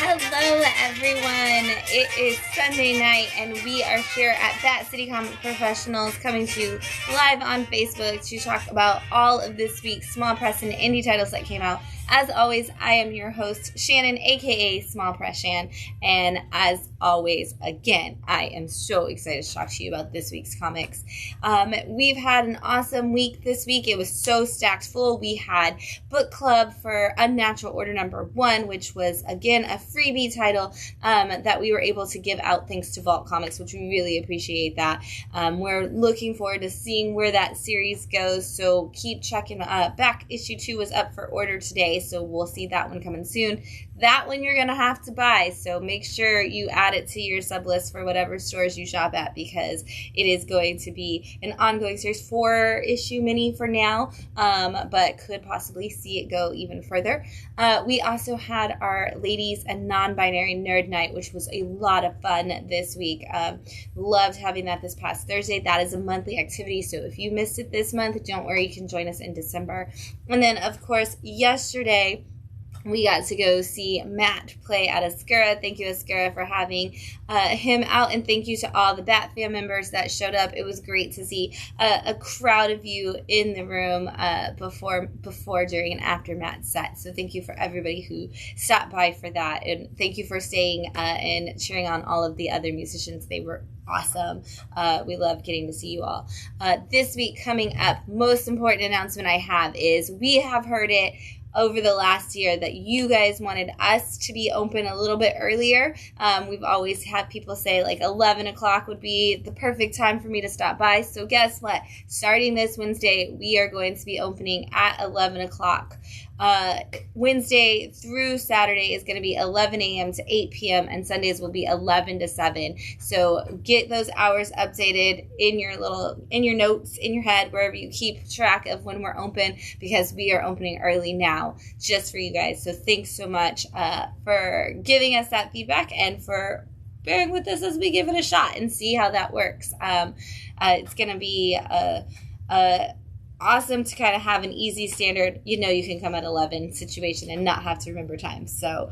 Hello everyone, it is Sunday night and we are here at Bat City Comic Professionals coming to you live on Facebook to talk about all of this week's small press and indie titles that came out. As always, I am your host, Shannon, aka Small Press Shann, and as always, again, I am so excited to talk to you about this week's comics. We've had an awesome week this week. It was so stacked full. We had book club for Unnatural Order #1, which was, again, a freebie title that we were able to give out thanks to Vault Comics, which we really appreciate that. We're looking forward to seeing where that series goes, so keep checking. Back issue 2 was up for order today, so we'll see that one coming soon. That one you're going to have to buy, so make sure you add it to your sub list for whatever stores you shop at, because it is going to be an ongoing series, 4-issue mini for now, but could possibly see it go even further. We also had our Ladies and Non-Binary Nerd Night, which was a lot of fun this week. Loved having that this past Thursday. That is a monthly activity, so if you missed it this month, don't worry, you can join us in December. And then, of course, yesterday, we got to go see Matt play at Ascura. Thank you, Ascura, for having him out, and thank you to all the Bat fan members that showed up. It was great to see a crowd of you in the room before, during, and after Matt's set. So thank you for everybody who stopped by for that, and thank you for staying and cheering on all of the other musicians. They were awesome. We love getting to see you all. This week coming up, most important announcement I have is we have heard it over the last year that you guys wanted us to be open a little bit earlier. We've always had people say like 11 o'clock would be the perfect time for me to stop by. So guess what? Starting this Wednesday, we are going to be opening at 11 o'clock. Wednesday through Saturday is going to be 11 a.m. to 8 p.m. and Sundays will be 11 to 7. So get those hours updated in your notes, in your head, wherever you keep track of when we're open, because we are opening early now just for you guys. So thanks so much for giving us that feedback and for bearing with us as we give it a shot and see how that works. It's going to be awesome to kind of have an easy standard, you can come at 11 situation and not have to remember time. So,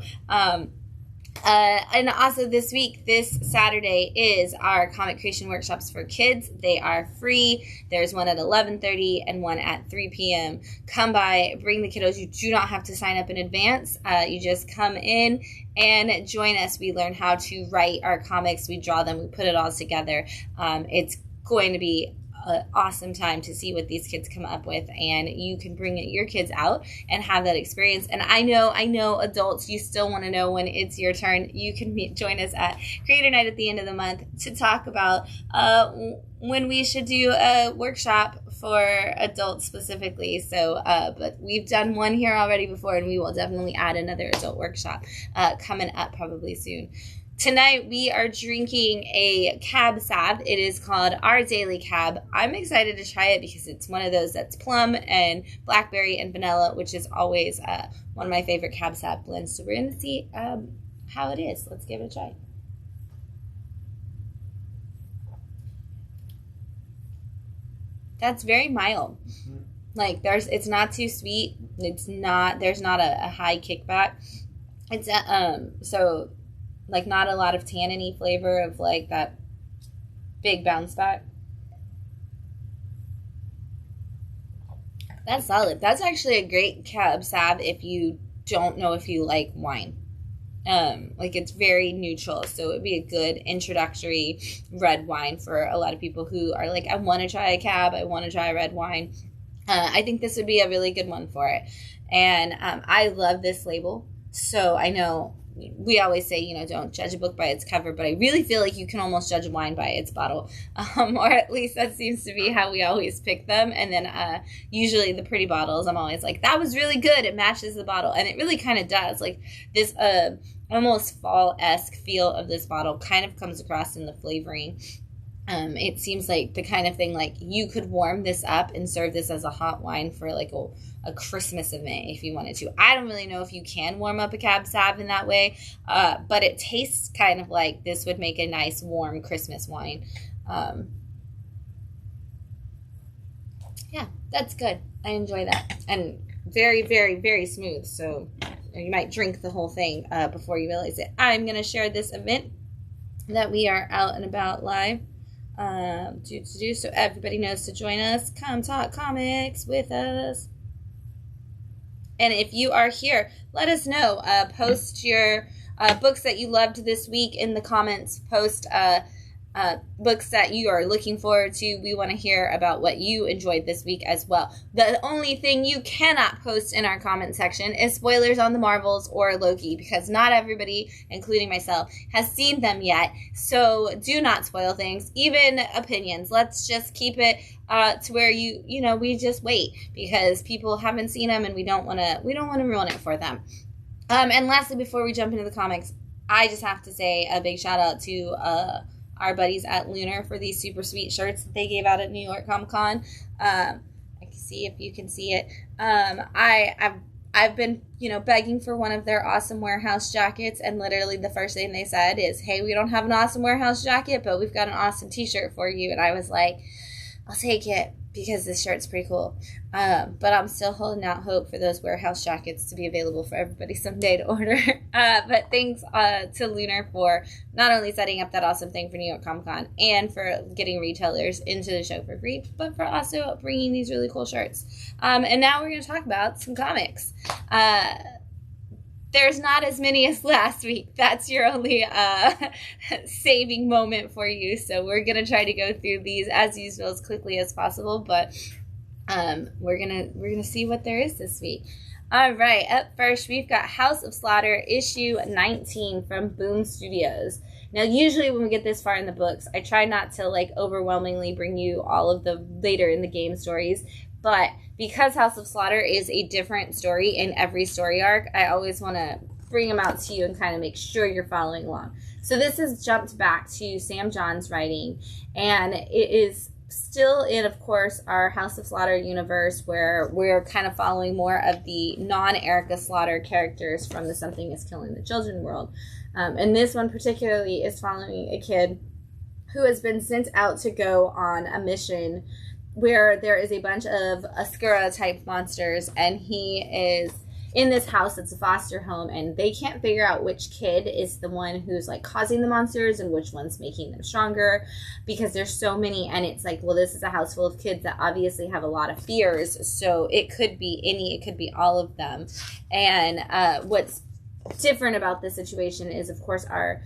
and also this week, this Saturday, is our comic creation workshops for kids. They are free. There's one at 11:30 and one at 3 p.m. Come by, bring the kiddos. You do not have to sign up in advance. You just come in and join us. We learn how to write our comics. We draw them. We put it all together. It's going to be an awesome time to see what these kids come up with, and you can bring your kids out and have that experience. And I know adults, you still want to know when it's your turn. You can join us at Creator Night at the end of the month to talk about when we should do a workshop for adults specifically. So but we've done one here already before, and we will definitely add another adult workshop coming up probably soon. Tonight, we are drinking a Cab Sav. It is called Our Daily Cab. I'm excited to try it because it's one of those that's plum and blackberry and vanilla, which is always one of my favorite Cab Sav blends. So we're going to see how it is. Let's give it a try. That's very mild. Like, it's not too sweet. There's not a high kickback. It's so, like, not a lot of tanniny flavor of, like, that big bounce back. That's solid. That's actually a great Cab Sav if you don't know if you like wine. Like, it's very neutral, so it would be a good introductory red wine for a lot of people who are like, I want to try a Cab, I want to try a red wine. I think this would be a really good one for it. And I love this label, so I know we always say, don't judge a book by its cover, but I really feel like you can almost judge wine by its bottle, or at least that seems to be how we always pick them. And then usually the pretty bottles, I'm always like, that was really good, it matches the bottle, and it really kind of does. Like, this almost fall-esque feel of this bottle kind of comes across in the flavoring. It seems like the kind of thing, like, you could warm this up and serve this as a hot wine for, like, a Christmas event if you wanted to. I don't really know if you can warm up a Cab Sav in that way, but it tastes kind of like this would make a nice, warm Christmas wine. Yeah, that's good. I enjoy that. And very, very, very smooth, so you might drink the whole thing before you realize it. I'm going to share this event that we are out and about live so everybody knows to join us. Come talk comics with us. And if you are here, let us know. Post your books that you loved this week in the comments. Post books that you are looking forward to. We want to hear about what you enjoyed this week as well. The only thing you cannot post in our comment section is spoilers on the Marvels or Loki, because not everybody, including myself, has seen them yet. So do not spoil things, even opinions. Let's just keep it to where we just wait, because people haven't seen them and we don't want to ruin it for them. And lastly, before we jump into the comics, I just have to say a big shout out to our buddies at Lunar for these super sweet shirts that they gave out at New York Comic Con. I can see if you can see it. I've been, begging for one of their awesome warehouse jackets, and literally the first thing they said is, "Hey, we don't have an awesome warehouse jacket, but we've got an awesome t-shirt for you." And I was like, I'll take it, because this shirt's pretty cool. But I'm still holding out hope for those warehouse jackets to be available for everybody someday to order. But thanks to Lunar for not only setting up that awesome thing for New York Comic Con and for getting retailers into the show for free, but for also bringing these really cool shirts. And now we're going to talk about some comics. There's not as many as last week. That's your only saving moment for you. So we're going to try to go through these as usual as quickly as possible, but we're gonna see what there is this week. All right, up first we've got House of Slaughter issue 19 from Boom Studios. Now, usually when we get this far in the books, I try not to overwhelmingly bring you all of the later in the game stories, but because House of Slaughter is a different story in every story arc, I always want to bring them out to you and kind of make sure you're following along. So this has jumped back to Sam John's writing, and it is still in, of course, our House of Slaughter universe, where we're kind of following more of the non-Erica Slaughter characters from the Something is Killing the Children world. And this one particularly is following a kid who has been sent out to go on a mission where there is a bunch of Ascura-type monsters, and he is in this house that's a foster home, and they can't figure out which kid is the one who's causing the monsters and which one's making them stronger, because there's so many, and it's well, this is a house full of kids that obviously have a lot of fears, so it could be it could be all of them. And what's different about this situation is, of course, our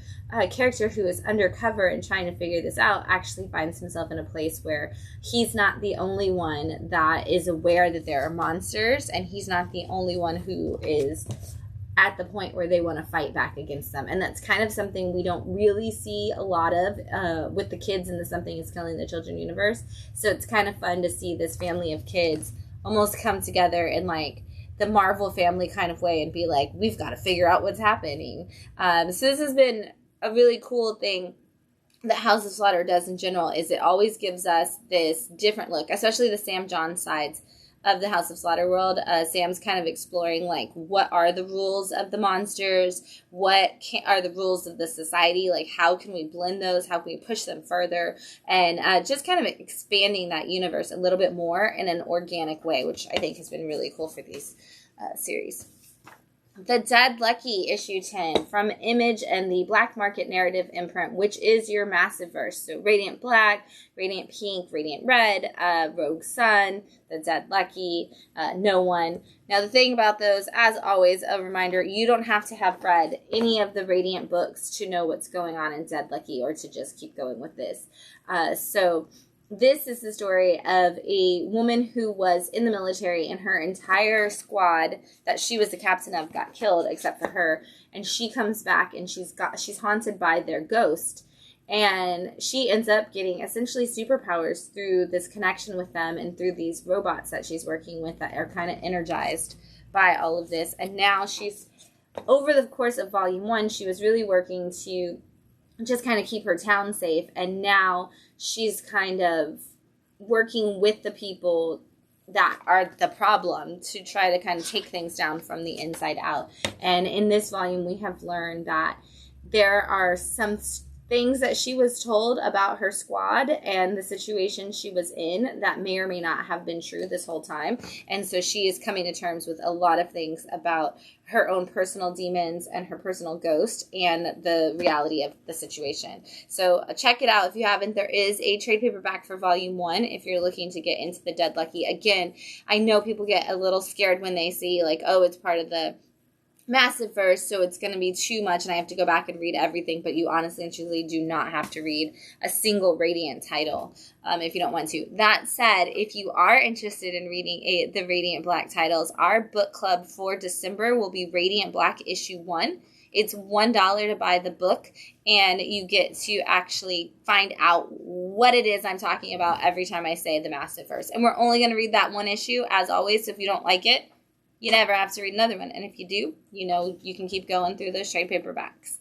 character who is undercover and trying to figure this out actually finds himself in a place where he's not the only one that is aware that there are monsters, and he's not the only one who is at the point where they want to fight back against them. And that's kind of something we don't really see a lot of with the kids in the Something is Killing the Children universe. So it's kind of fun to see this family of kids almost come together in the Marvel family kind of way and be we've got to figure out what's happening. So this has been a really cool thing that House of Slaughter does in general, is it always gives us this different look, especially the Sam John sides of the House of Slaughter world. Sam's kind of exploring what are the rules of the monsters, are the rules of the society, how can we blend those, how can we push them further, and just kind of expanding that universe a little bit more in an organic way, which I think has been really cool for these series. The Dead Lucky issue 10 from Image and the Black Market Narrative imprint, which is your massive verse. So Radiant Black, Radiant Pink, Radiant Red, Rogue Sun, The Dead Lucky, No One. Now the thing about those, as always, a reminder, you don't have to have read any of the Radiant books to know what's going on in Dead Lucky or to just keep going with this. So this is the story of a woman who was in the military, and her entire squad that she was the captain of got killed except for her. And she comes back, and she's haunted by their ghost. And she ends up getting essentially superpowers through this connection with them and through these robots that she's working with that are kind of energized by all of this. And now she's, over the course of Volume 1, she was really working to just kind of keep her town safe, and now she's kind of working with the people that are the problem to try to kind of take things down from the inside out. And in this volume, we have learned that there are some things that she was told about her squad and the situation she was in that may or may not have been true this whole time. And so she is coming to terms with a lot of things about her own personal demons and her personal ghost and the reality of the situation. So check it out if you haven't. There is a trade paperback for volume 1 if you're looking to get into the Dead Lucky. Again, I know people get a little scared when they see like, oh, it's part of the Massacre, so it's going to be too much and I have to go back and read everything, but you honestly and truly do not have to read a single Radiant title if you don't want to. That said, if you are interested in reading the Radiant Black titles, our book club for December will be Radiant Black issue 1. It's $1 to buy the book, and you get to actually find out what it is I'm talking about every time I say the Massacre. And we're only going to read that one issue, as always, so if you don't like it, you never have to read another one. And if you do, you know you can keep going through those trade paperbacks.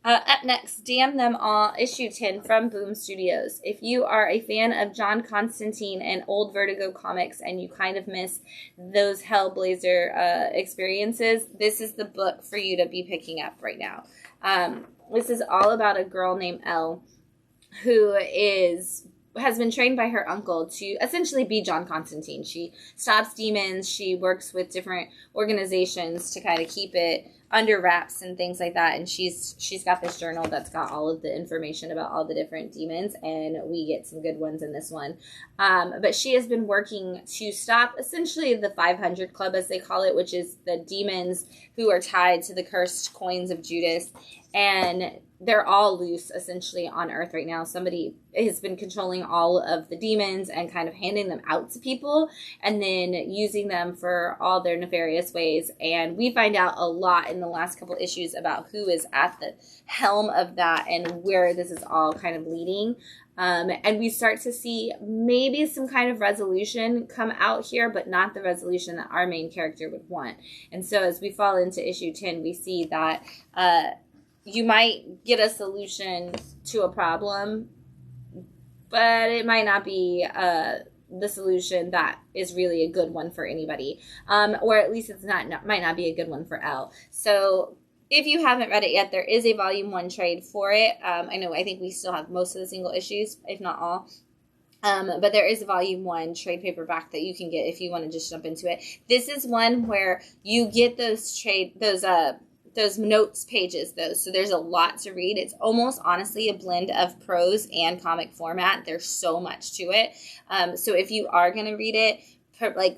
Up next, Damn Them All, issue 10 from Boom Studios. If you are a fan of John Constantine and old Vertigo comics and you kind of miss those Hellblazer experiences, this is the book for you to be picking up right now. This is all about a girl named Elle who has been trained by her uncle to essentially be John Constantine. She stops demons. She works with different organizations to kind of keep it under wraps and things like that. And she's got this journal that's got all of the information about all the different demons, and we get some good ones in this one. But she has been working to stop essentially the 500 Club, as they call it, which is the demons who are tied to the cursed coins of Judas. And they're all loose essentially on Earth right now. Somebody has been controlling all of the demons and kind of handing them out to people and then using them for all their nefarious ways. And we find out a lot in the last couple issues about who is at the helm of that and where this is all kind of leading. And we start to see maybe some kind of resolution come out here, but not the resolution that our main character would want. And so as we fall into issue 10, we see that you might get a solution to a problem, but it might not be the solution that is really a good one for anybody. Or at least might not be a good one for Elle. So if you haven't read it yet, there is a volume 1 trade for it. I think we still have most of the single issues, if not all. But there is a volume 1 trade paperback that you can get if you want to just jump into it. This is one where you get those notes pages, though, so there's a lot to read. It's almost honestly a blend of prose and comic format. There's so much to it. So if you are going to read it,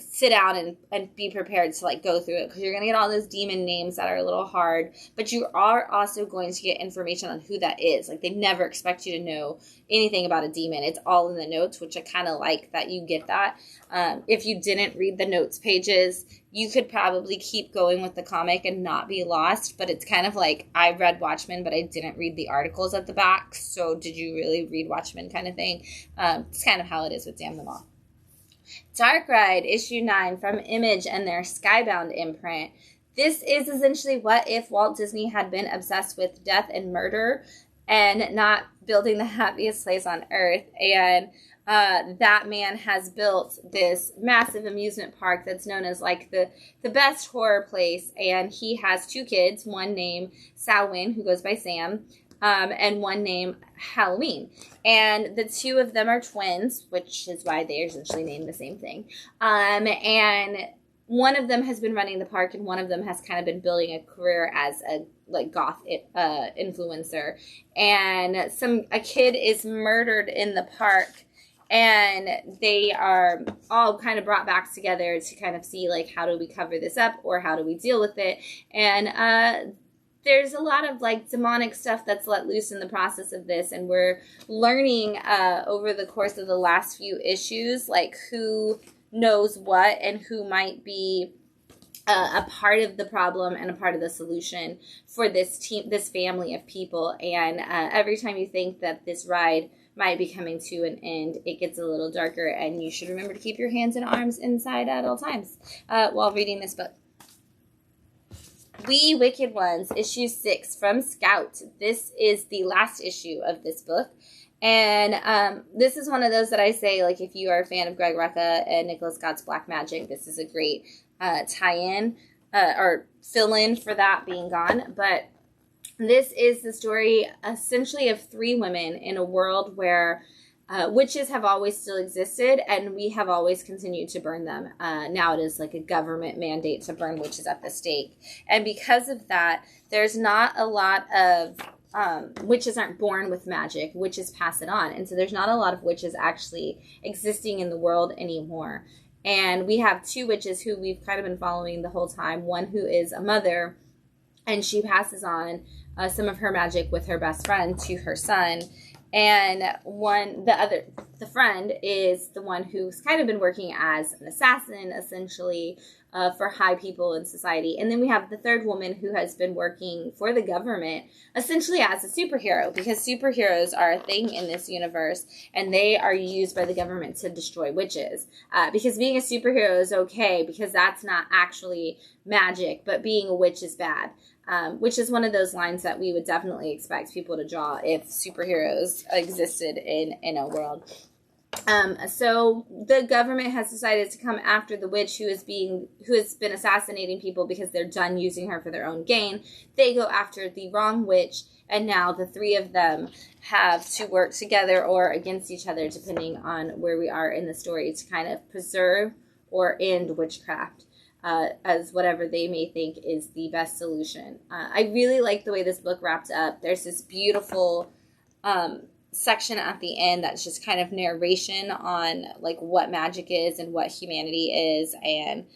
sit down and be prepared to go through it, because you're going to get all those demon names that are a little hard, but you are also going to get information on who that is. They never expect you to know anything about a demon. It's all in the notes, which I kind of like that you get that. If you didn't read the notes pages, you could probably keep going with the comic and not be lost, but it's kind of like, I read Watchmen, but I didn't read the articles at the back, so did you really read Watchmen kind of thing? It's kind of how it is with Damn Them All. Dark Ride, issue 9 from Image and their Skybound imprint. This is essentially what if Walt Disney had been obsessed with death and murder and not building the happiest place on earth. And that man has built this massive amusement park that's known as the best horror place. And he has 2 kids, one named Samhain, who goes by Sam, and one named Halloween. And the 2 of them are twins, which is why they are essentially named the same thing. And one of them has been running the park, and one of them has kind of been building a career as a goth influencer. And a kid is murdered in the park, and they are all kind of brought back together to kind of see how do we cover this up, or how do we deal with it. And there's a lot of demonic stuff that's let loose in the process of this, and we're learning over the course of the last few issues who knows what and who might be a part of the problem and a part of the solution for this family of people. And every time you think that this ride might be coming to an end, it gets a little darker, and you should remember to keep your hands and arms inside at all times while reading this book. We Wicked Ones, issue 6 from Scout. This is the last issue of this book. And this is one of those that I say, if you are a fan of Greg Rucka and Nicholas Scott's Black Magic, this is a great tie-in or fill-in for that being gone. But This is the story essentially of 3 women in a world where witches have always still existed, and we have always continued to burn them. Now it is like a government mandate to burn witches at the stake. And because of that, there's not a lot of witches aren't born with magic. Witches pass it on. And so there's not a lot of witches actually existing in the world anymore. And we have 2 witches who we've kind of been following the whole time. One who is a mother, and she passes on some of her magic with her best friend to her son. And the friend is the one who's kind of been working as an assassin, essentially, for high people in society. And then we have the third woman who has been working for the government, essentially as a superhero, because superheroes are a thing in this universe, and they are used by the government to destroy witches. Because being a superhero is okay, because that's not actually magic, but being a witch is bad. Which is one of those lines that we would definitely expect people to draw if superheroes existed in a world. So the government has decided to come after the witch who has been assassinating people because they're done using her for their own gain. They go after the wrong witch, and now the 3 of them have to work together or against each other, depending on where we are in the story, to kind of preserve or end witchcraft. As whatever they may think is the best solution. I really like the way this book wrapped up. There's this beautiful section at the end that's just kind of narration on like what magic is and what humanity is, and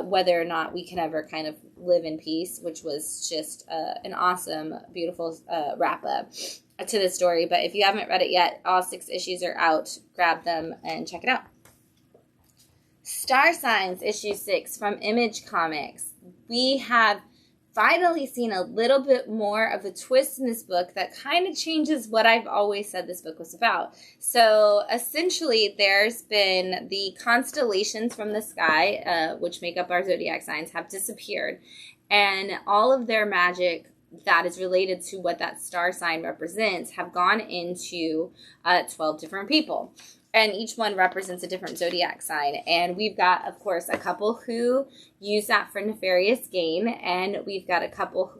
whether or not we can ever kind of live in peace, which was just an awesome, beautiful wrap up to the story. But if you haven't read it yet, all 6 issues are out. Grab them and check it out. Star Signs, issue 6 from Image Comics. We have finally seen a little bit more of a twist in this book that kind of changes what I've always said this book was about. So essentially, there's been the constellations from the sky, which make up our zodiac signs, have disappeared. And all of their magic that is related to what that star sign represents have gone into 12 different people. And each one represents a different zodiac sign. And we've got, of course, a couple who use that for nefarious gain. And we've got a couple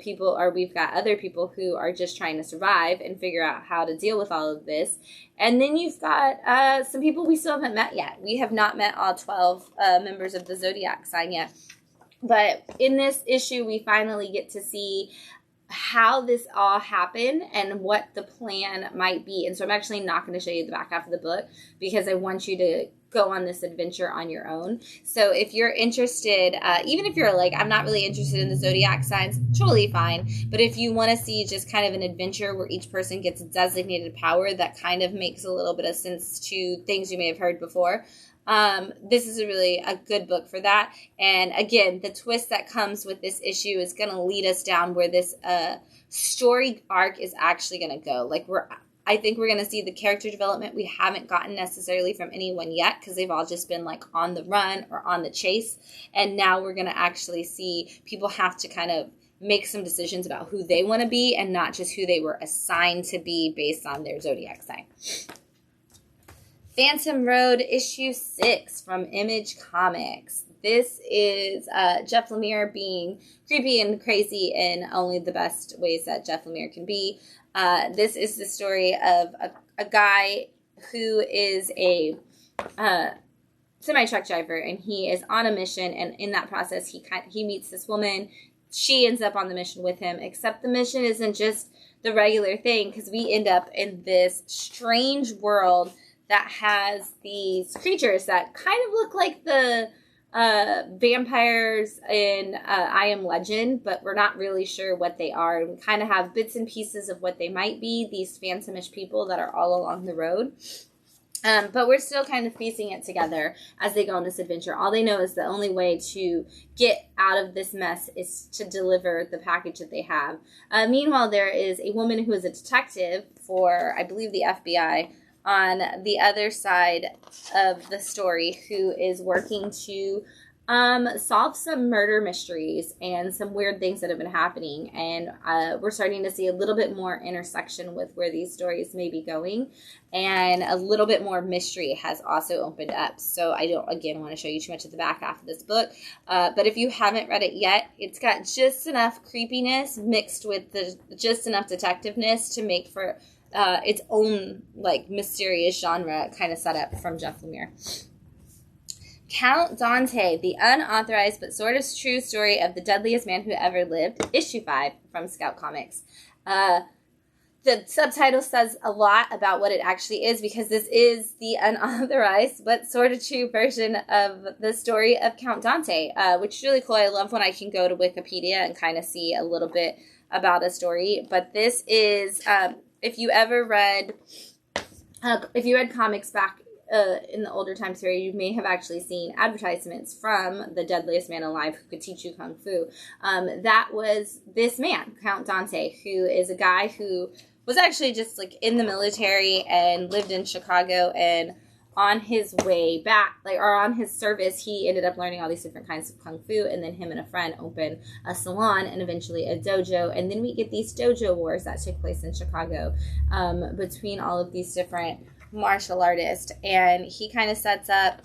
we've got other people who are just trying to survive and figure out how to deal with all of this. And then you've got some people we still haven't met yet. We have not met all 12 members of the zodiac sign yet. But in this issue, we finally get to see how this all happened and what the plan might be. And so I'm actually not going to show you the back half of the book because I want you to go on this adventure on your own. So if you're interested, even if you're like, I'm not really interested in the zodiac signs, totally fine. But if you want to see just kind of an adventure where each person gets a designated power that kind of makes a little bit of sense to things you may have heard before, this is a good book for that. And again, the twist that comes with this issue is going to lead us down where this story arc is actually going to go. I think we're going to see the character development we haven't gotten necessarily from anyone yet, because they've all just been like on the run or on the chase. And now we're going to actually see people have to kind of make some decisions about who they want to be and not just who they were assigned to be based on their zodiac sign. Phantom Road, issue 6 from Image Comics. This is Jeff Lemire being creepy and crazy in only the best ways that Jeff Lemire can be. This is the story of a guy who is a semi-truck driver, and he is on a mission, and in that process, he meets this woman. She ends up on the mission with him, except the mission isn't just the regular thing, because we end up in this strange world that has these creatures that kind of look like the vampires in I Am Legend, but we're not really sure what they are. We kind of have bits and pieces of what they might be, these phantomish people that are all along the road. But we're still kind of piecing it together as they go on this adventure. All they know is the only way to get out of this mess is to deliver the package that they have. Meanwhile, there is a woman who is a detective for, I believe, the FBI on the other side of the story, who is working to Solve some murder mysteries and some weird things that have been happening. And we're starting to see a little bit more intersection with where these stories may be going. And a little bit more mystery has also opened up. So I don't, again, want to show you too much of the back half of this book. But if you haven't read it yet, it's got just enough creepiness mixed with just enough detectiveness to make for its own, like, mysterious genre kind of setup from Jeff Lemire. Count Dante, the unauthorized but sort of true story of the deadliest man who ever lived, issue 5 from Scout Comics. The subtitle says a lot about what it actually is, because this is the unauthorized but sort of true version of the story of Count Dante, which is really cool. I love when I can go to Wikipedia and kind of see a little bit about a story. But this is, if you read comics back in the older time period, you may have actually seen advertisements from the deadliest man alive who could teach you kung fu. That was this man, Count Dante, who is a guy who was actually just like in the military and lived in Chicago, and on his way back, or on his service, he ended up learning all these different kinds of kung fu, and then him and a friend opened a salon and eventually a dojo. And then we get these dojo wars that take place in Chicago between all of these different martial artist, and he kind of sets up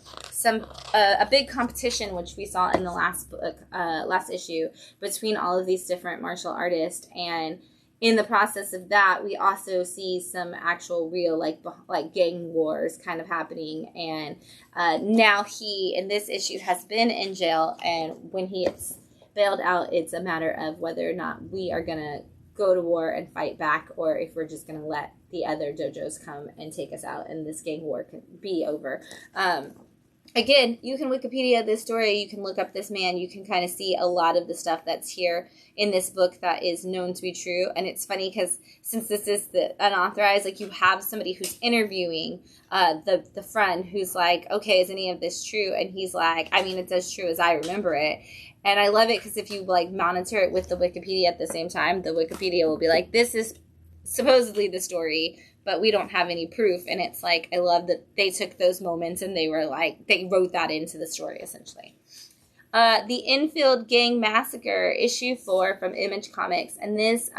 a big competition, which we saw in the last book, last issue, between all of these different martial artists. And in the process of that, we also see some actual real like gang wars kind of happening. And now he, in this issue, has been in jail, and when he is bailed out, it's a matter of whether or not we are gonna go to war and fight back, or if we're just going to let the other dojos come and take us out and this gang war can be over. Again, you can Wikipedia this story, you can look up this man, you can kind of see a lot of the stuff that's here in this book that is known to be true. And it's funny because since this is the unauthorized, like, you have somebody who's interviewing the friend who's like, okay, is any of this true? And he's like, I mean, it's as true as I remember it. And I love it because if you like monitor it with the Wikipedia at the same time, the Wikipedia will be like, this is supposedly the story, but we don't have any proof. And it's like, I love that they took those moments and they were like, they wrote that into the story essentially. The Enfield Gang Massacre, issue 4 from Image Comics. And this,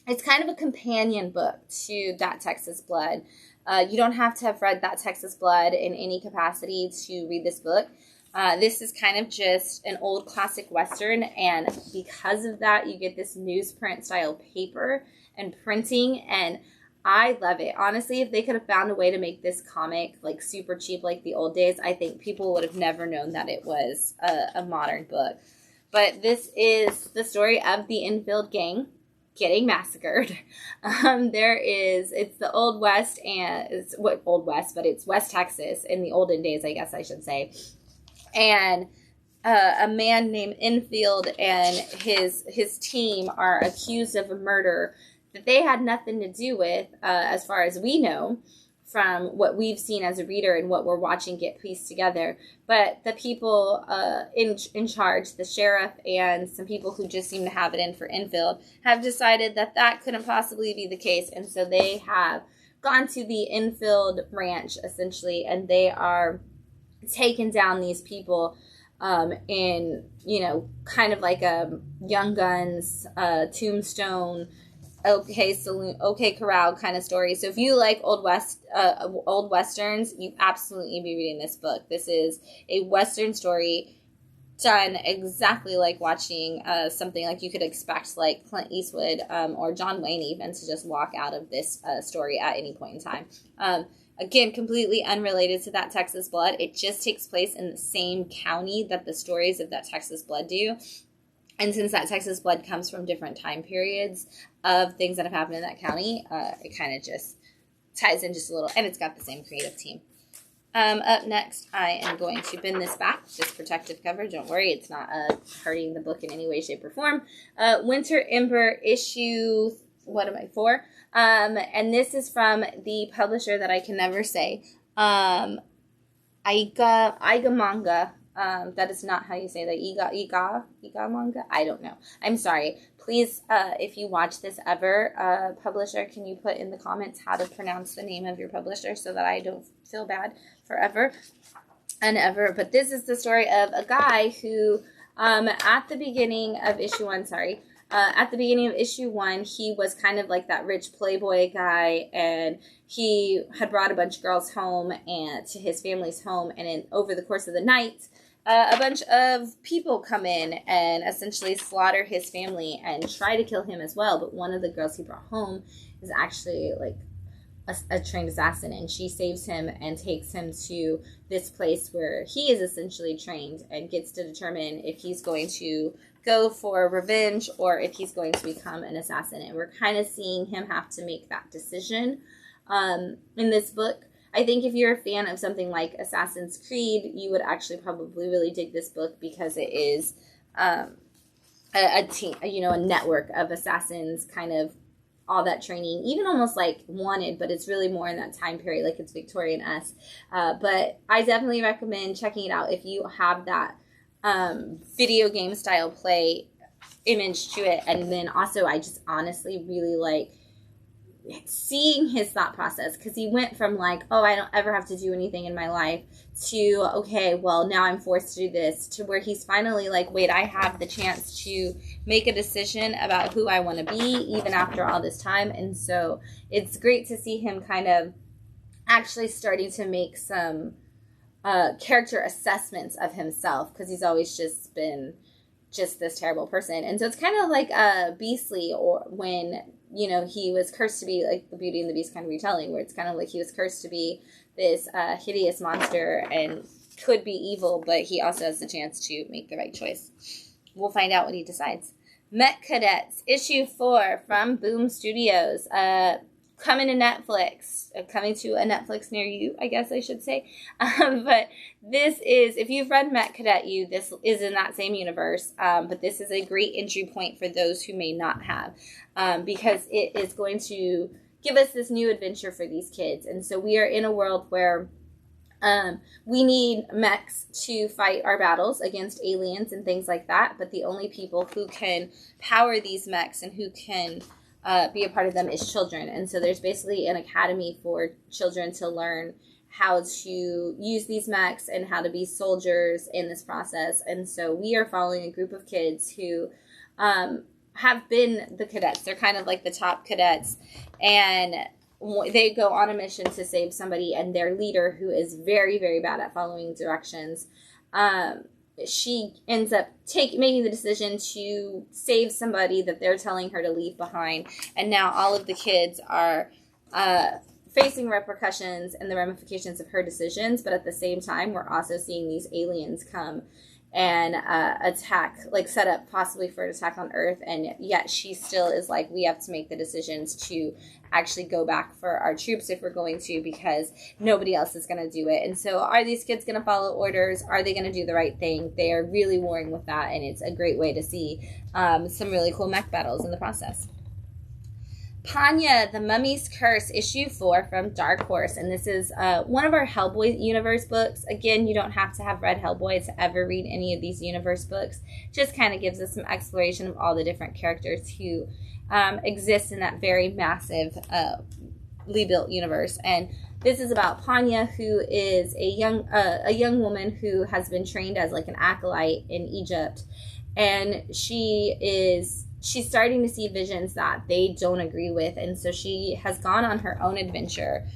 it's kind of a companion book to That Texas Blood. You don't have to have read That Texas Blood in any capacity to read this book. This is kind of just an old classic Western, and because of that, you get this newsprint style paper and printing, and I love it. Honestly, if they could have found a way to make this comic like super cheap like the old days, I think people would have never known that it was a modern book. But this is the story of the Enfield gang getting massacred. It's the Old West, and it's Old West, but it's West Texas in the olden days, I guess I should say. And a man named Enfield and his team are accused of a murder that they had nothing to do with, as far as we know, from what we've seen as a reader and what we're watching get pieced together. But the people in charge, the sheriff and some people who just seem to have it in for Enfield, have decided that that couldn't possibly be the case. And so they have gone to the Enfield ranch, essentially, and they are taken down these people in, kind of like a Young Guns, Tombstone, OK Saloon, OK Corral kind of story. So if you like old Westerns, you absolutely be reading this book. This is a Western story done exactly like watching something like you could expect, like Clint Eastwood or John Wayne even, to just walk out of this story at any point in time. Again, completely unrelated to That Texas Blood. It just takes place in the same county that the stories of That Texas Blood do. And since That Texas Blood comes from different time periods of things that have happened in that county, it kind of just ties in just a little. And it's got the same creative team. Up next, I am going to bend this back. Just protective cover. Don't worry, it's not hurting the book in any way, shape, or form. Winter Ember, issue 4. And this is from the publisher that I can never say. Eigamanga. That is not how you say that. Eigamanga? I don't know. I'm sorry. Please, if you watch this ever, publisher, can you put in the comments how to pronounce the name of your publisher so that I don't feel bad forever? ever. But this is the story of a guy who, at the beginning of issue 1, he was kind of like that rich playboy guy, and he had brought a bunch of girls home and to his family's home, and over the course of the night, a bunch of people come in and essentially slaughter his family and try to kill him as well. But one of the girls he brought home is actually like a trained assassin, and she saves him and takes him to this place where he is essentially trained and gets to determine if he's going to go for revenge or if he's going to become an assassin. And we're kind of seeing him have to make that decision in this book. I think if you're a fan of something like Assassin's Creed, you would actually probably really dig this book, because it is a team, a network of assassins, kind of all that training, even almost like Wanted, but it's really more in that time period, like it's Victorian-esque. But I definitely recommend checking it out if you have that video game style play image to it. And then also, I just honestly really like seeing his thought process, because he went from like, oh, I don't ever have to do anything in my life, to, okay, well, now I'm forced to do this, to where he's finally like, wait, I have the chance to make a decision about who I want to be, even after all this time. And so it's great to see him kind of actually starting to make some character assessments of himself, because he's always just been just this terrible person. And so it's kind of like Beastly, or when he was cursed to be like the Beauty and the Beast kind of retelling, where it's kind of like he was cursed to be this hideous monster and could be evil, but he also has the chance to make the right choice. We'll find out what he decides. Mech Cadets, issue 4 from Boom Studios. Coming to Netflix. Coming to a Netflix near you, I guess I should say. But this is, if you've read Mech Cadet, this is in that same universe. But this is a great entry point for those who may not have. Because it is going to give us this new adventure for these kids. And so we are in a world where we need mechs to fight our battles against aliens and things like that. But the only people who can power these mechs and who can be a part of them is children. And so there's basically an academy for children to learn how to use these mechs and how to be soldiers in this process. And so we are following a group of kids who have been the cadets. They're kind of like the top cadets, and they go on a mission to save somebody, and their leader, who is very, very bad at following directions, she ends up making the decision to save somebody that they're telling her to leave behind. And now all of the kids are facing repercussions and the ramifications of her decisions. But at the same time, we're also seeing these aliens come and attack, like set up possibly for an attack on Earth. And yet she still is like, we have to make the decisions to actually go back for our troops if we're going to, because nobody else is going to do it. And so are these kids going to follow orders? Are they going to do the right thing? They are really warring with that, and it's a great way to see some really cool mech battles in the process. Panya, The Mummy's Curse, issue 4 from Dark Horse. And this is one of our Hellboy universe books. Again, you don't have to have read Hellboy to ever read any of these universe books. Just kind of gives us some exploration of all the different characters who exist in that very massive built universe. And this is about Panya, who is a young woman who has been trained as like an acolyte in Egypt. And she's starting to see visions that they don't agree with. And so she has gone on her own adventure.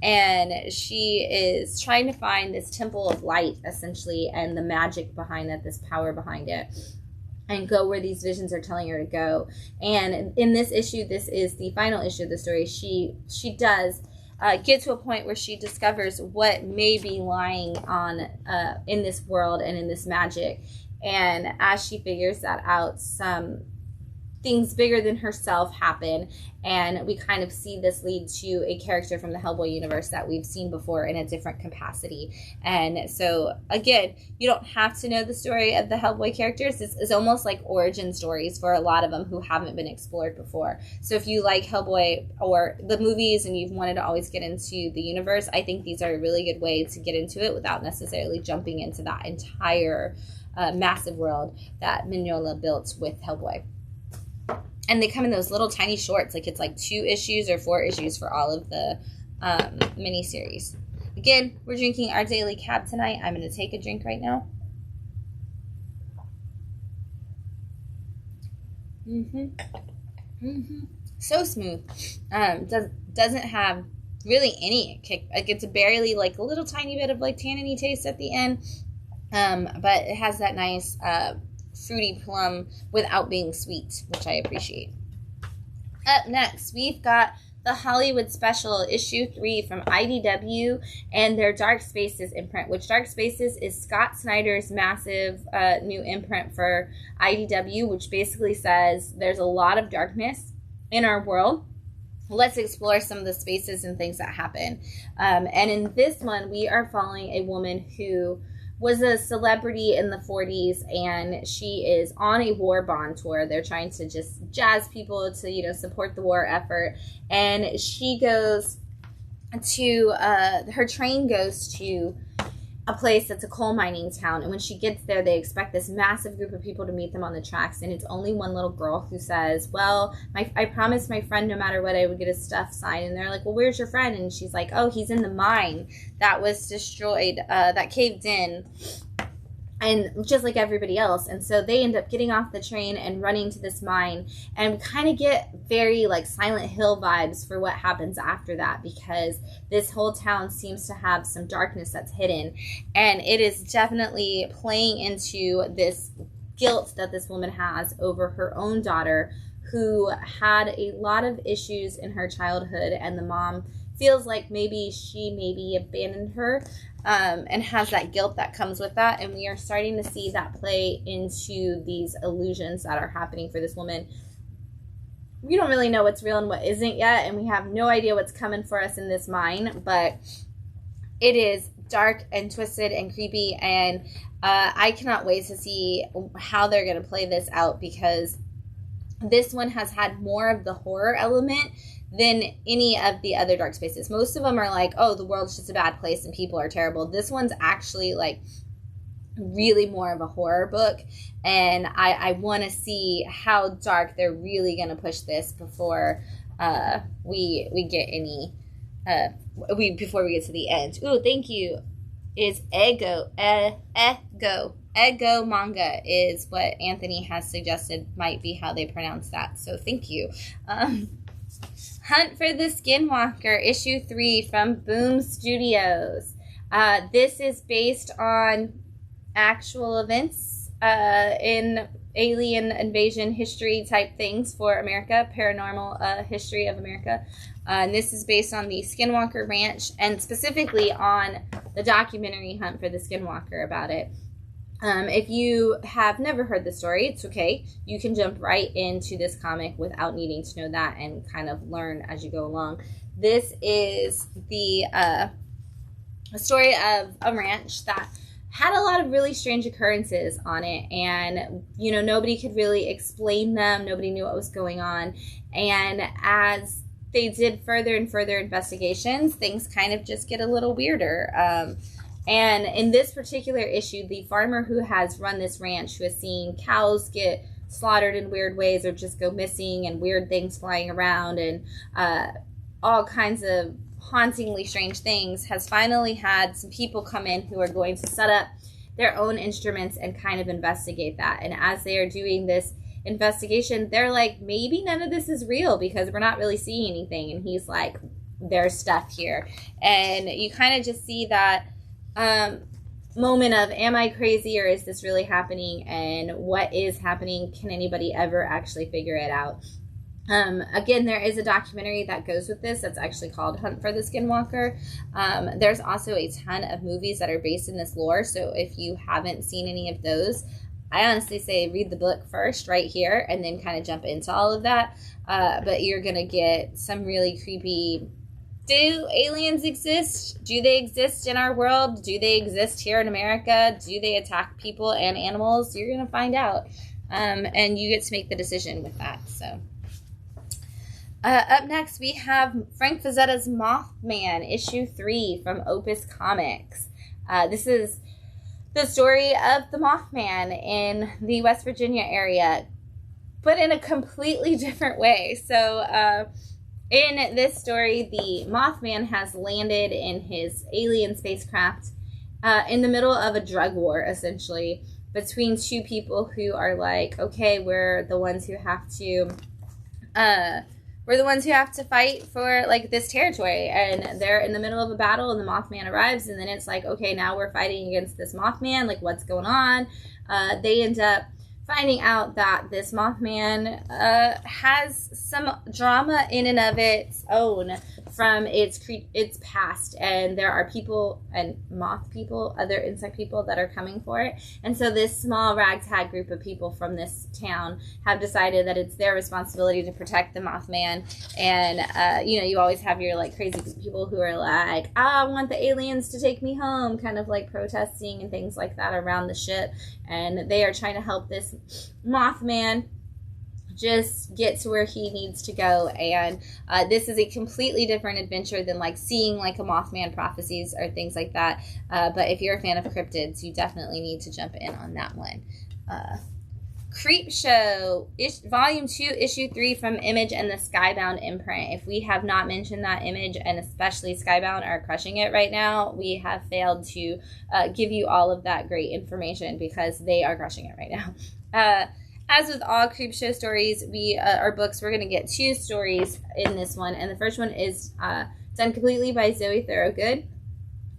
And she is trying to find this temple of light, essentially, and the magic behind it, this power behind it, and go where these visions are telling her to go. And in this issue, this is the final issue of the story, she does get to a point where she discovers what may be lying on in this world and in this magic. And as she figures that out, some things bigger than herself happen, and we kind of see this lead to a character from the Hellboy universe that we've seen before in a different capacity. And so again, you don't have to know the story of the Hellboy characters. This is almost like origin stories for a lot of them who haven't been explored before. So if you like Hellboy or the movies and you've wanted to always get into the universe, I think these are a really good way to get into it without necessarily jumping into that entire massive world that Mignola built with Hellboy. And they come in those little tiny shorts, like it's like 2 issues or 4 issues for all of the miniseries. Again, we're drinking our daily cab tonight. I'm going to take a drink right now. So smooth. Doesn't have really any kick. Like, it's barely, like, a little tiny bit of, like, tanniny taste at the end. But it has that nice fruity plum without being sweet, which I appreciate. Up next, we've got the Hollywood Special issue 3 from IDW and their Dark Spaces imprint, which Dark Spaces is Scott Snyder's massive new imprint for IDW, which basically says there's a lot of darkness in our world. Let's explore some of the spaces and things that happen. And in this one, we are following a woman who was a celebrity in the 40s, and she is on a war bond tour. They're trying to just jazz people to, you know, support the war effort. And she goes to, her train goes to a place that's a coal mining town. And when she gets there, they expect this massive group of people to meet them on the tracks. And it's only one little girl who says, well, I promised my friend no matter what I would get his stuff signed. And they're like, well, where's your friend? And she's like, oh, he's in the mine that was destroyed, that caved in. And just like everybody else. And so they end up getting off the train and running to this mine. And we kind of get very like Silent Hill vibes for what happens after that, because this whole town seems to have some darkness that's hidden. And it is definitely playing into this guilt that this woman has over her own daughter, who had a lot of issues in her childhood. And the mom feels like maybe she abandoned her. And has that guilt that comes with that. And we are starting to see that play into these illusions that are happening for this woman. We don't really know what's real and what isn't yet, and we have no idea what's coming for us in this mine, but it is dark and twisted and creepy, and I cannot wait to see how they're going to play this out, because this one has had more of the horror element than any of the other Dark Spaces. Most of them are like, oh, the world's just a bad place and people are terrible. This one's actually like really more of a horror book, and I want to see how dark they're really going to push this before we get any before we get to the end. Ooh, thank you. Is Eigamanga is what Anthony has suggested might be how they pronounce that. So thank you. Hunt for the Skinwalker, issue 3 from Boom Studios. This is based on actual events in alien invasion history type things for America, paranormal history of America. And this is based on the Skinwalker Ranch, and specifically on the documentary Hunt for the Skinwalker about it. If you have never heard the story, it's okay. You can jump right into this comic without needing to know that and kind of learn as you go along. This is the story of a ranch that had a lot of really strange occurrences on it, and you know, nobody could really explain them. Nobody knew what was going on, and as they did further and further investigations, things kind of just get a little weirder. And in this particular issue, the farmer who has run this ranch, who has seen cows get slaughtered in weird ways or just go missing, and weird things flying around, and all kinds of hauntingly strange things, has finally had some people come in who are going to set up their own instruments and kind of investigate that. And as they are doing this investigation, they're like, maybe none of this is real because we're not really seeing anything. And he's like, there's stuff here. And you kind of just see that moment of, am I crazy or is this really happening? And what is happening? Can anybody ever actually figure it out? Again, there is a documentary that goes with this that's actually called Hunt for the Skinwalker. There's also a ton of movies that are based in this lore, so if you haven't seen any of those, I honestly say read the book first right here and then kind of jump into all of that. But you're going to get some really creepy. Do aliens exist? Do they exist in our world? Do they exist here in America? Do they attack people and animals? You're going to find out. And you get to make the decision with that. So, up next, we have Frank Frazzetta's Mothman, issue 3 from Opus Comics. This is the story of the Mothman in the West Virginia area, but in a completely different way. So, In this story, the Mothman has landed in his alien spacecraft in the middle of a drug war, essentially, between two people who are like, okay, we're the ones who have to fight for, like, this territory. And they're in the middle of a battle, and the Mothman arrives, and then it's like, okay, now we're fighting against this Mothman. Like, what's going on? They end up finding out that this Mothman has some drama in and of its own from its past, and there are people and moth people, other insect people that are coming for it. And so this small ragtag group of people from this town have decided that it's their responsibility to protect the Mothman. And you always have your, like, crazy people who are like, I want the aliens to take me home, kind of like protesting and things like that around the ship. And they are trying to help this Mothman just get to where he needs to go. And this is a completely different adventure than, like, seeing, like, a Mothman prophecies or things like that. But if you're a fan of cryptids, you definitely need to jump in on that one. Creepshow, Volume 2, Issue 3 from Image and the Skybound imprint. If we have not mentioned that, Image and especially Skybound are crushing it right now. We have failed to give you all of that great information because they are crushing it right now. As with all Creepshow stories, our books, we're going to get 2 stories in this one. And the first one is done completely by Zoe Thorogood,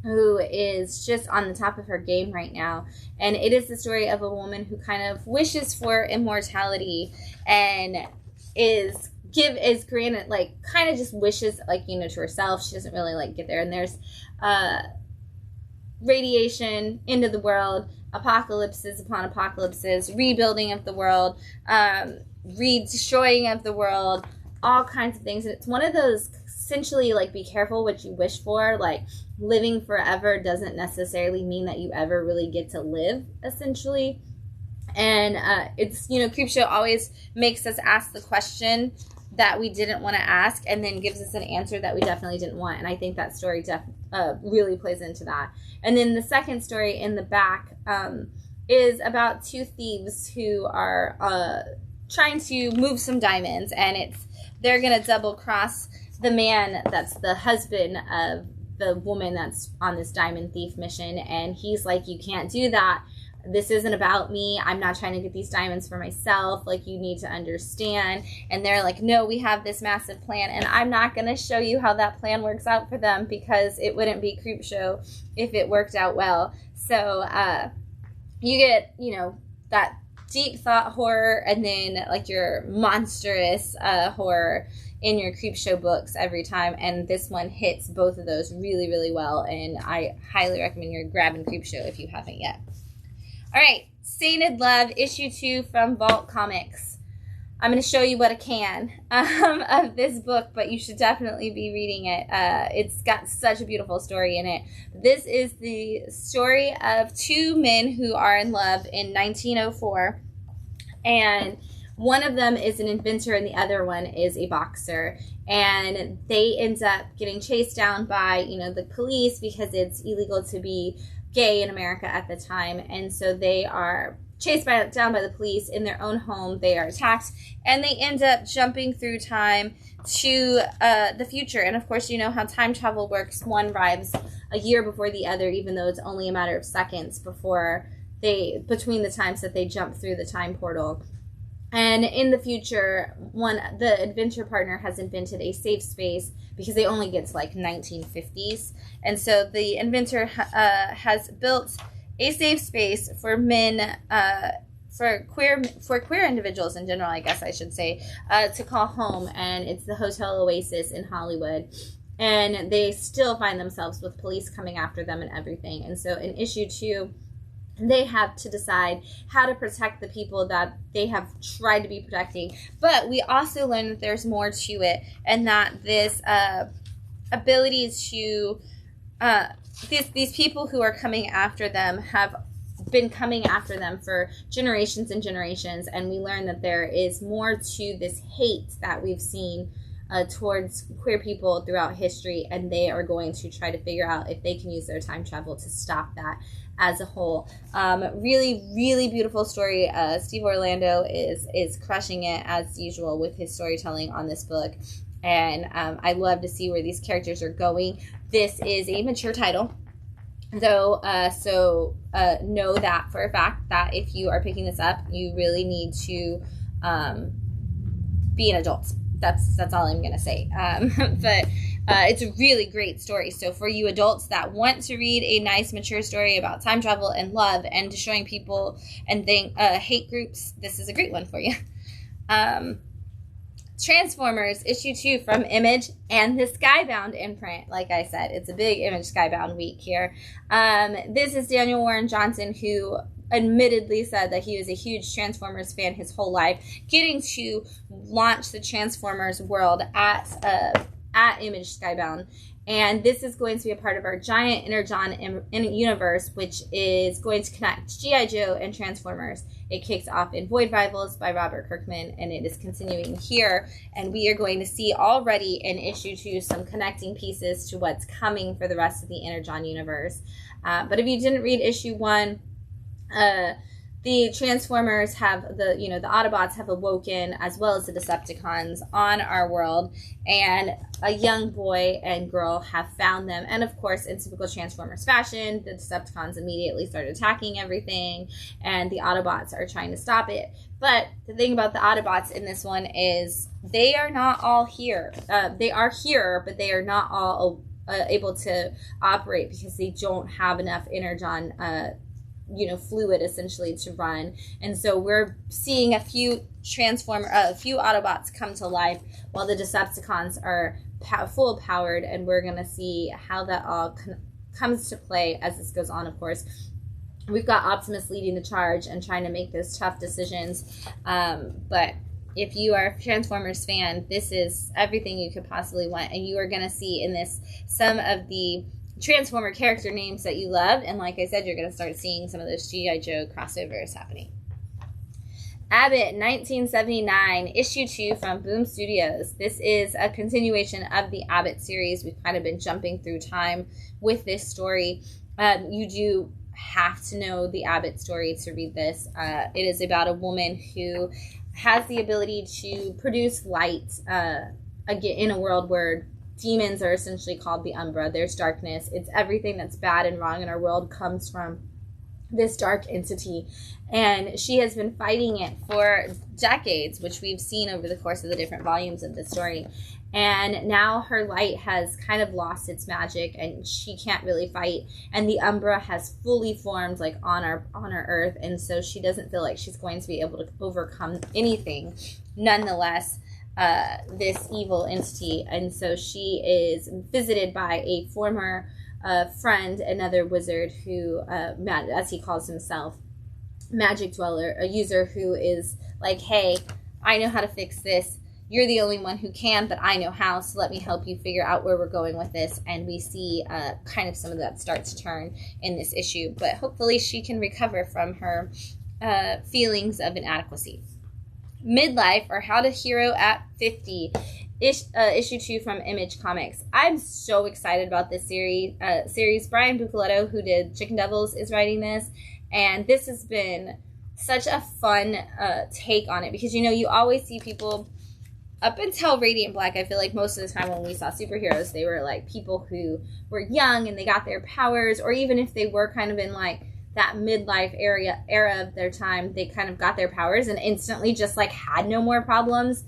who is just on the top of her game right now. And it is the story of a woman who kind of wishes for immortality and is granted, like, kind of just wishes, like, to herself. She doesn't really, like, get there. And there's radiation into the world, apocalypses upon apocalypses, rebuilding of the world, re-destroying of the world, all kinds of things. And it's one of those, essentially, like, be careful what you wish for. Like, living forever doesn't necessarily mean that you ever really get to live, essentially. And it's, Creepshow always makes us ask the question that we didn't want to ask and then gives us an answer that we definitely didn't want. And I think that story really plays into that. And then the second story in the back is about 2 thieves who are trying to move some diamonds, and they're going to double cross the man that's the husband of the woman that's on this diamond thief mission. And he's like, you can't do that. This isn't about me. I'm not trying to get these diamonds for myself. Like, you need to understand. And they're like, no, we have this massive plan, and I'm not going to show you how that plan works out for them because it wouldn't be Creepshow if it worked out well. So you get, that deep thought horror and then, like, your monstrous horror in your Creepshow books every time. And this one hits both of those really, really well. And I highly recommend you're grabbing Creepshow if you haven't yet. All right, Sainted Love, Issue 2 from Vault Comics. I'm going to show you what I can of this book, but you should definitely be reading it. It's got such a beautiful story in it. This is the story of 2 men who are in love in 1904, and one of them is an inventor and the other one is a boxer. And they end up getting chased down by, the police because it's illegal to be gay in America at the time. And so they are chased down by the police in their own home. They are attacked, and they end up jumping through time to the future. And of course, you know how time travel works. One arrives a year before the other, even though it's only a matter of seconds between the times that they jump through the time portal. And in the future, the adventure partner has invented a safe space because they only get to, like, 1950s. And so the inventor has built a safe space for men, for queer individuals in general, I guess I should say, to call home. And it's the Hotel Oasis in Hollywood. And they still find themselves with police coming after them and everything. And so in issue 2, they have to decide how to protect the people that they have tried to be protecting. But we also learn that there's more to it, and that this ability to these people who are coming after them have been coming after them for generations and generations. And we learn that there is more to this hate that we've seen towards queer people throughout history, and they are going to try to figure out if they can use their time travel to stop that as a whole. Really, really beautiful story. Steve Orlando is crushing it as usual with his storytelling on this book. And I love to see where these characters are going. This is a mature title, though, so know that for a fact that if you are picking this up, you really need to be an adult. That's all I'm going to say. But it's a really great story. So for you adults that want to read a nice, mature story about time travel and love and destroying people and hate groups, this is a great one for you. Transformers issue 2 from Image and the Skybound imprint. Like I said, it's a big Image Skybound week here. This is Daniel Warren Johnson, who admittedly said that he was a huge Transformers fan his whole life, getting to launch the Transformers world at Image Skybound. And this is going to be a part of our giant Energon universe, which is going to connect G.I. Joe and Transformers. It kicks off in Void Rivals by Robert Kirkman, and it is continuing here. And we are going to see already in issue 2 some connecting pieces to what's coming for the rest of the Energon universe. But if you didn't read issue 1, the Transformers have the Autobots have awoken, as well as the Decepticons, on our world, and a young boy and girl have found them. And of course, in typical Transformers fashion, the Decepticons immediately start attacking everything, and the Autobots are trying to stop it. But the thing about the Autobots in this one is they are not all here. They are here, but they are not all able to operate because they don't have enough Energon fluid essentially to run. And so we're seeing a few Autobots come to life while the Decepticons are full powered, and we're going to see how that all comes to play as this goes on. Of course, we've got Optimus leading the charge and trying to make those tough decisions. But if you are a Transformers fan, this is everything you could possibly want, and you are going to see in this some of the Transformer character names that you love, and like I said, you're going to start seeing some of those G.I. Joe crossovers happening. Abbott, 1979, issue 2 from Boom Studios. This is a continuation of the Abbott series. We've kind of been jumping through time with this story. You do have to know the Abbott story to read this. It is about a woman who has the ability to produce light again in a world where demons are essentially called the Umbra. There's darkness. It's everything that's bad and wrong in our world comes from this dark entity. And she has been fighting it for decades, which we've seen over the course of the different volumes of the story. And now her light has kind of lost its magic and she can't really fight. And the Umbra has fully formed like on our earth. And so she doesn't feel like she's going to be able to overcome anything. Nonetheless, this evil entity, and so she is visited by a former friend, another wizard who, as he calls himself, magic dweller, a user who is like, hey, I know how to fix this. You're the only one who can, but I know how, so let me help you figure out where we're going with this. And we see kind of some of that start to turn in this issue, but hopefully she can recover from her feelings of inadequacy. Midlife, or How to Hero at 50, issue 2 from Image Comics. I'm so excited about this series. Brian Bucoletto, who did Chicken Devils, is writing this, and this has been such a fun take on it, because you always see people up until Radiant Black. I feel like most of the time when we saw superheroes, they were like people who were young and they got their powers, or even if they were kind of in like that midlife era of their time, they kind of got their powers and instantly just like had no more problems.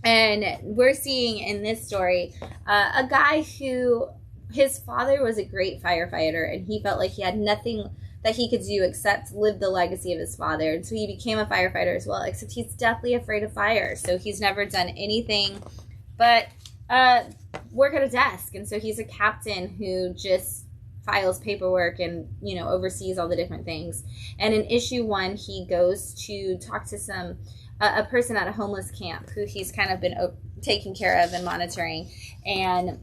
And we're seeing in this story a guy who, his father was a great firefighter, and he felt like he had nothing that he could do except live the legacy of his father. And so he became a firefighter as well, except he's deathly afraid of fire. So he's never done anything but work at a desk. And so he's a captain who just files paperwork and, oversees all the different things. And in issue 1, he goes to talk to a person at a homeless camp who he's kind of been taking care of and monitoring. And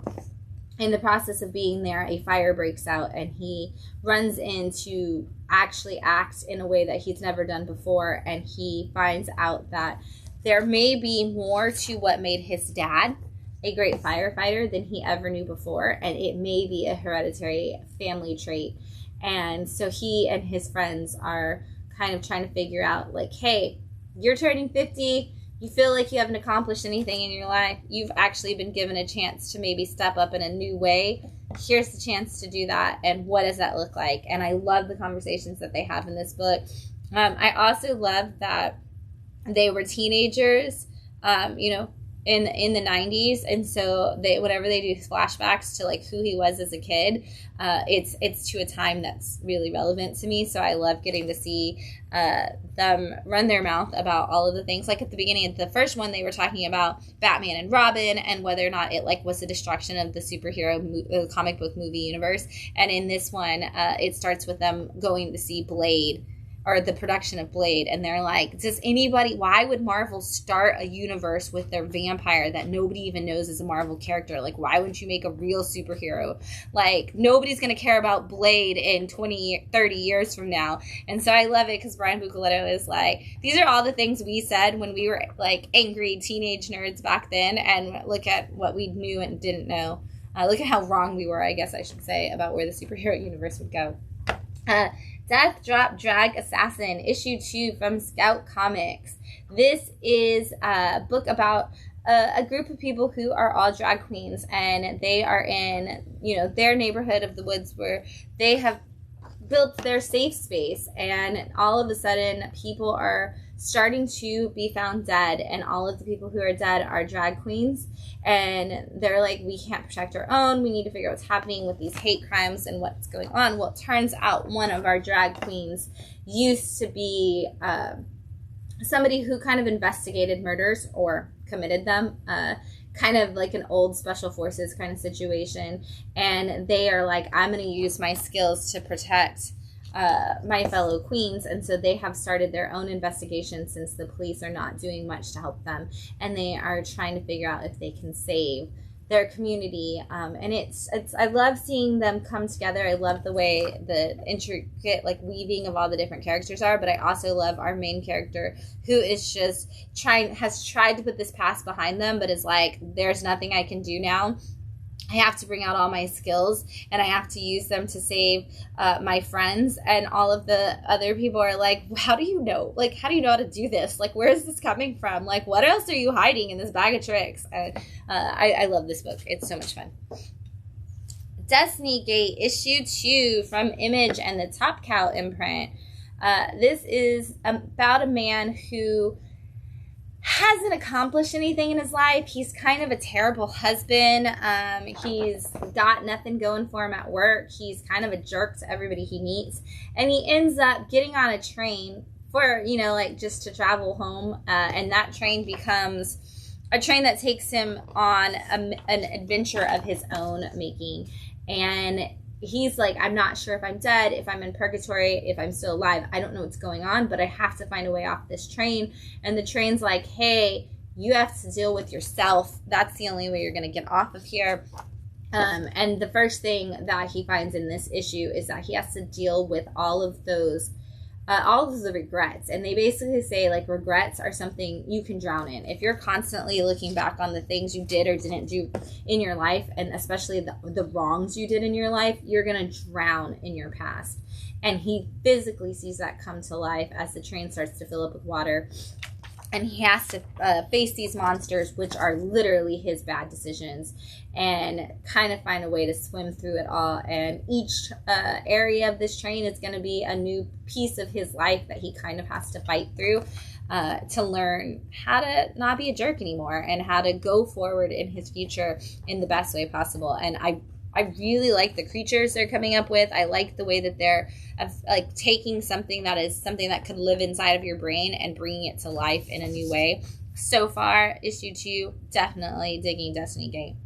in the process of being there, a fire breaks out, and he runs in to actually act in a way that he's never done before. And he finds out that there may be more to what made his dad a great firefighter than he ever knew before, and it may be a hereditary family trait. And so he and his friends are kind of trying to figure out, like, hey, you're turning 50, you feel like you haven't accomplished anything in your life, you've actually been given a chance to maybe step up in a new way. Here's the chance to do that, and what does that look like? And I love the conversations that they have in this book. I also love that they were teenagers, you know, in the 90s, and so whenever they do flashbacks to like who he was as a kid, it's to a time that's really relevant to me. So I love getting to see them run their mouth about all of the things. Like at the beginning of the first one, they were talking about Batman and Robin and whether or not it like was the destruction of the superhero comic book movie universe. And in this one, it starts with them going to see Blade, or the production of Blade, and they're like, why would Marvel start a universe with their vampire that nobody even knows is a Marvel character? Like, why wouldn't you make a real superhero? Like, nobody's going to care about Blade in 20, 30 years from now. And so I love it because Brian Bucoletto is like, these are all the things we said when we were like angry teenage nerds back then, and look at what we knew and didn't know. Look at how wrong we were, I guess I should say, about where the superhero universe would go. Death Drop Drag Assassin, issue 2 from Scout Comics. This is a book about a group of people who are all drag queens, and they are in, you know, their neighborhood of the woods where they have built their safe space, and all of a sudden people are starting to be found dead, and all of the people who are dead are drag queens, and they're like, we can't protect our own, we need to figure out what's happening with these hate crimes and what's going on. Well, it turns out one of our drag queens used to be somebody who kind of investigated murders or committed them, kind of like an old special forces kind of situation, and they are like, I'm going to use my skills to protect my fellow queens, and so they have started their own investigation since the police are not doing much to help them, and they are trying to figure out if they can save their community, and it's I love seeing them come together. I love the way the intricate like weaving of all the different characters are, but I also love our main character who is just has tried to put this past behind them, but is like, there's nothing I can do now. I have to bring out all my skills, and I have to use them to save my friends. And all of the other people are like, how do you know? Like, how do you know how to do this? Like, where is this coming from? Like, what else are you hiding in this bag of tricks? I love this book. It's so much fun. Destiny Gate, issue 2 from Image and the Top Cow imprint. This is about a man who hasn't accomplished anything in his life. He's kind of a terrible husband. He's got nothing going for him at work. He's kind of a jerk to everybody he meets. And he ends up getting on a train for, you know, like just to travel home. And that train becomes a train that takes him on an adventure of his own making. And he's like, I'm not sure if I'm dead, if I'm in purgatory, if I'm still alive. I don't know what's going on, but I have to find a way off this train. And the train's like, hey, you have to deal with yourself. That's the only way you're going to get off of here. And the first thing that he finds in this issue is that he has to deal with all of the regrets. And they basically say, like, regrets are something you can drown in. If you're constantly looking back on the things you did or didn't do in your life, and especially the wrongs you did in your life, you're going to drown in your past. And he physically sees that come to life as the train starts to fill up with water. And he has to face these monsters, which are literally his bad decisions, and kind of find a way to swim through it all. And each area of this train is going to be a new piece of his life that he kind of has to fight through to learn how to not be a jerk anymore and how to go forward in his future in the best way possible. And I really like the creatures they're coming up with. I like the way that they're like taking something that could live inside of your brain and bringing it to life in a new way. So far, issue 2, definitely digging Destiny Gate.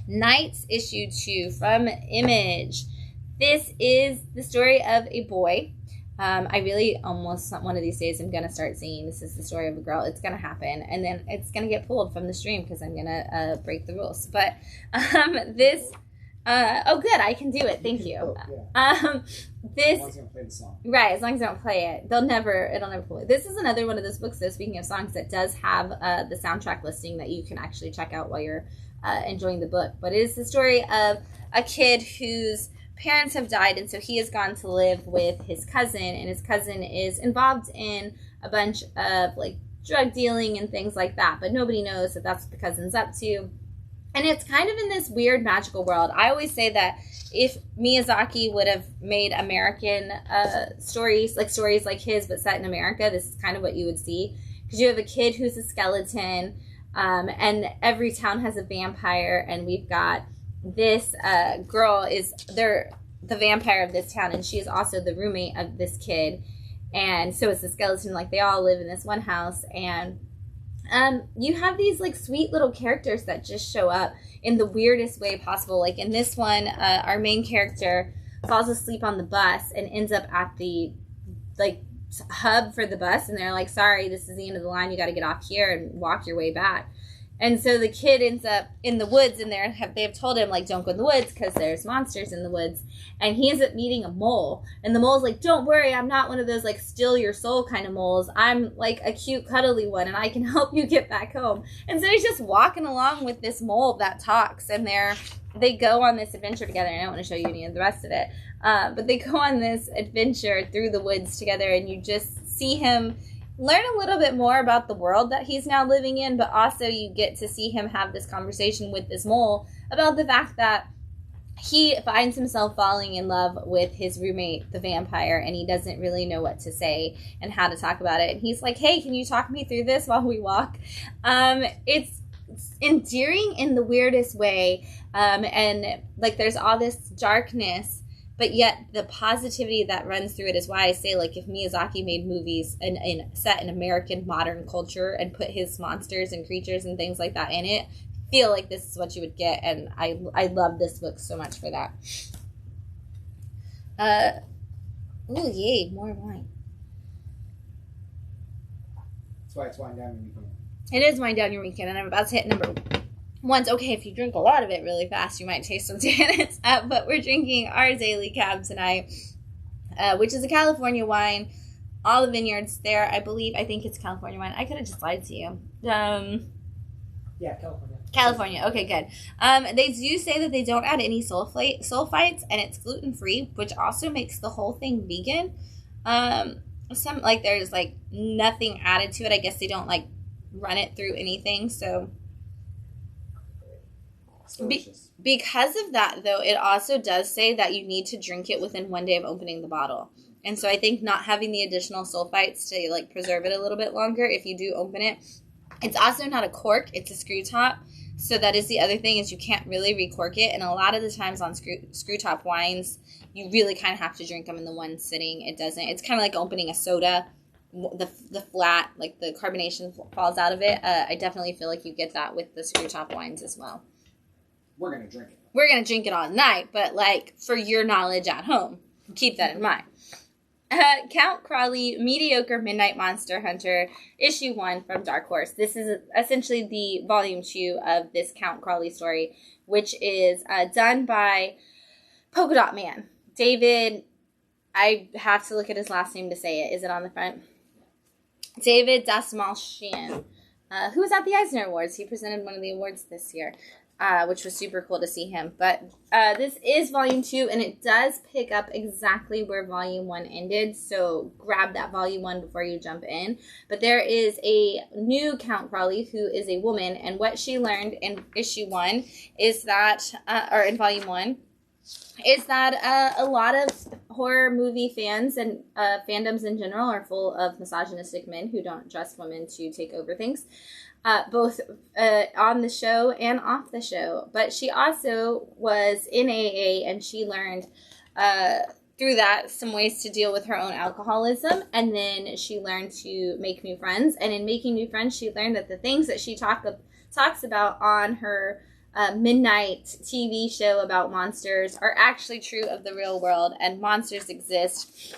Knights, issue 2 from Image. This is the story of a boy. I really almost one of these days I'm going to start singing This Is the Story of a Girl. It's going to happen. And then it's going to get pulled from the stream because I'm going to break the rules. But this... oh, good. I can do it. Thank you. This, as long as you don't play the song. Right. As long as you don't play it. It'll never play. This is another one of those books, though, speaking of songs, that does have the soundtrack listing that you can actually check out while you're enjoying the book. But it is the story of a kid whose parents have died, and so he has gone to live with his cousin, and his cousin is involved in a bunch of, like, drug dealing and things like that. But nobody knows that that's what the cousin's up to. And it's kind of in this weird magical world. I always say that if Miyazaki would have made American stories like his, but set in America, this is kind of what you would see. Because you have a kid who's a skeleton, and every town has a vampire, and we've got this girl is the vampire of this town, and she is also the roommate of this kid. And so it's the skeleton, like they all live in this one house, and you have these like sweet little characters that just show up in the weirdest way possible. Like in this one, our main character falls asleep on the bus and ends up at the like hub for the bus, and they're like, sorry, this is the end of the line, you got to get off here and walk your way back. And so the kid ends up in the woods, and they've told him, like, don't go in the woods because there's monsters in the woods. And he ends up meeting a mole. And the mole's like, don't worry, I'm not one of those, like, steal your soul kind of moles. I'm, like, a cute, cuddly one, and I can help you get back home. And so he's just walking along with this mole that talks. And they go on this adventure together. And I don't want to show you any of the rest of it. But they go on this adventure through the woods together, and you just see him learn a little bit more about the world that he's now living in, but also you get to see him have this conversation with this mole about the fact that he finds himself falling in love with his roommate, the vampire, and he doesn't really know what to say and how to talk about it. And he's like, hey, can you talk me through this while we walk? It's endearing in the weirdest way, and like there's all this darkness, but yet the positivity that runs through it is why I say, like, if Miyazaki made movies set in American modern culture and put his monsters and creatures and things like that in it, I feel like this is what you would get. And I love this book so much for that. Oh, yay, more wine. That's why it's wine down your weekend. It is wine down your weekend, and I'm about to hit number one's okay. If you drink a lot of it really fast, you might taste some tannins. But we're drinking our daily cab tonight, which is a California wine. All the vineyards there, I think it's California wine. I could have just lied to you. Yeah, California. Okay, good. They do say that they don't add any sulfites, and it's gluten-free, which also makes the whole thing vegan. There's like nothing added to it. I guess they don't like run it through anything, so because of that, though, it also does say that you need to drink it within 1 day of opening the bottle. And so I think not having the additional sulfites to like preserve it a little bit longer if you do open it. It's also not a cork, it's a screw top. So that is the other thing, is you can't really recork it. And a lot of the times on screw top wines, you really kind of have to drink them in the one sitting. It's kind of like opening a soda. The flat, like the carbonation falls out of it. I definitely feel like you get that with the screw top wines as well. We're going to drink it. We're going to drink it all night, but like for your knowledge at home, keep that in mind. Count Crawley, Mediocre Midnight Monster Hunter, issue 1 from Dark Horse. This is essentially the volume 2 of this Count Crawley story, which is done by Polka Dot Man. David, I have to look at his last name to say it. Is it on the front? David Dasmalchian, who was at the Eisner Awards. He presented one of the awards this year. Which was super cool to see him. But this is volume 2, and it does pick up exactly where volume 1 ended, so grab that volume 1 before you jump in. But there is a new Count Crawley who is a woman, and what she learned in issue 1 is that, or in volume 1, is that a lot of horror movie fans and fandoms in general are full of misogynistic men who don't trust women to take over things. Both on the show and off the show. But she also was in AA, and she learned through that some ways to deal with her own alcoholism. And then she learned to make new friends. And in making new friends, she learned that the things that she talks about on her midnight TV show about monsters are actually true of the real world, and monsters exist.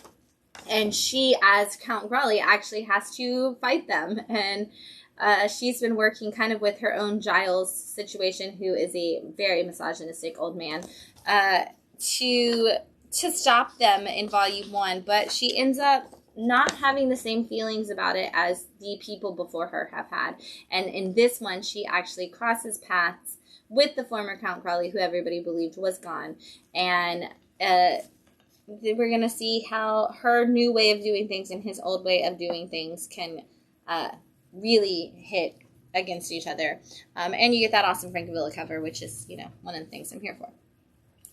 And she, as Count Crawley, actually has to fight them. And she's been working kind of with her own Giles situation, who is a very misogynistic old man, to stop them in volume 1. But she ends up not having the same feelings about it as the people before her have had. And in this one, she actually crosses paths with the former Count Crawley, who everybody believed was gone. And we're going to see how her new way of doing things and his old way of doing things can really hit against each other. And you get that awesome Frankavilla cover, which is, you know, one of the things I'm here for.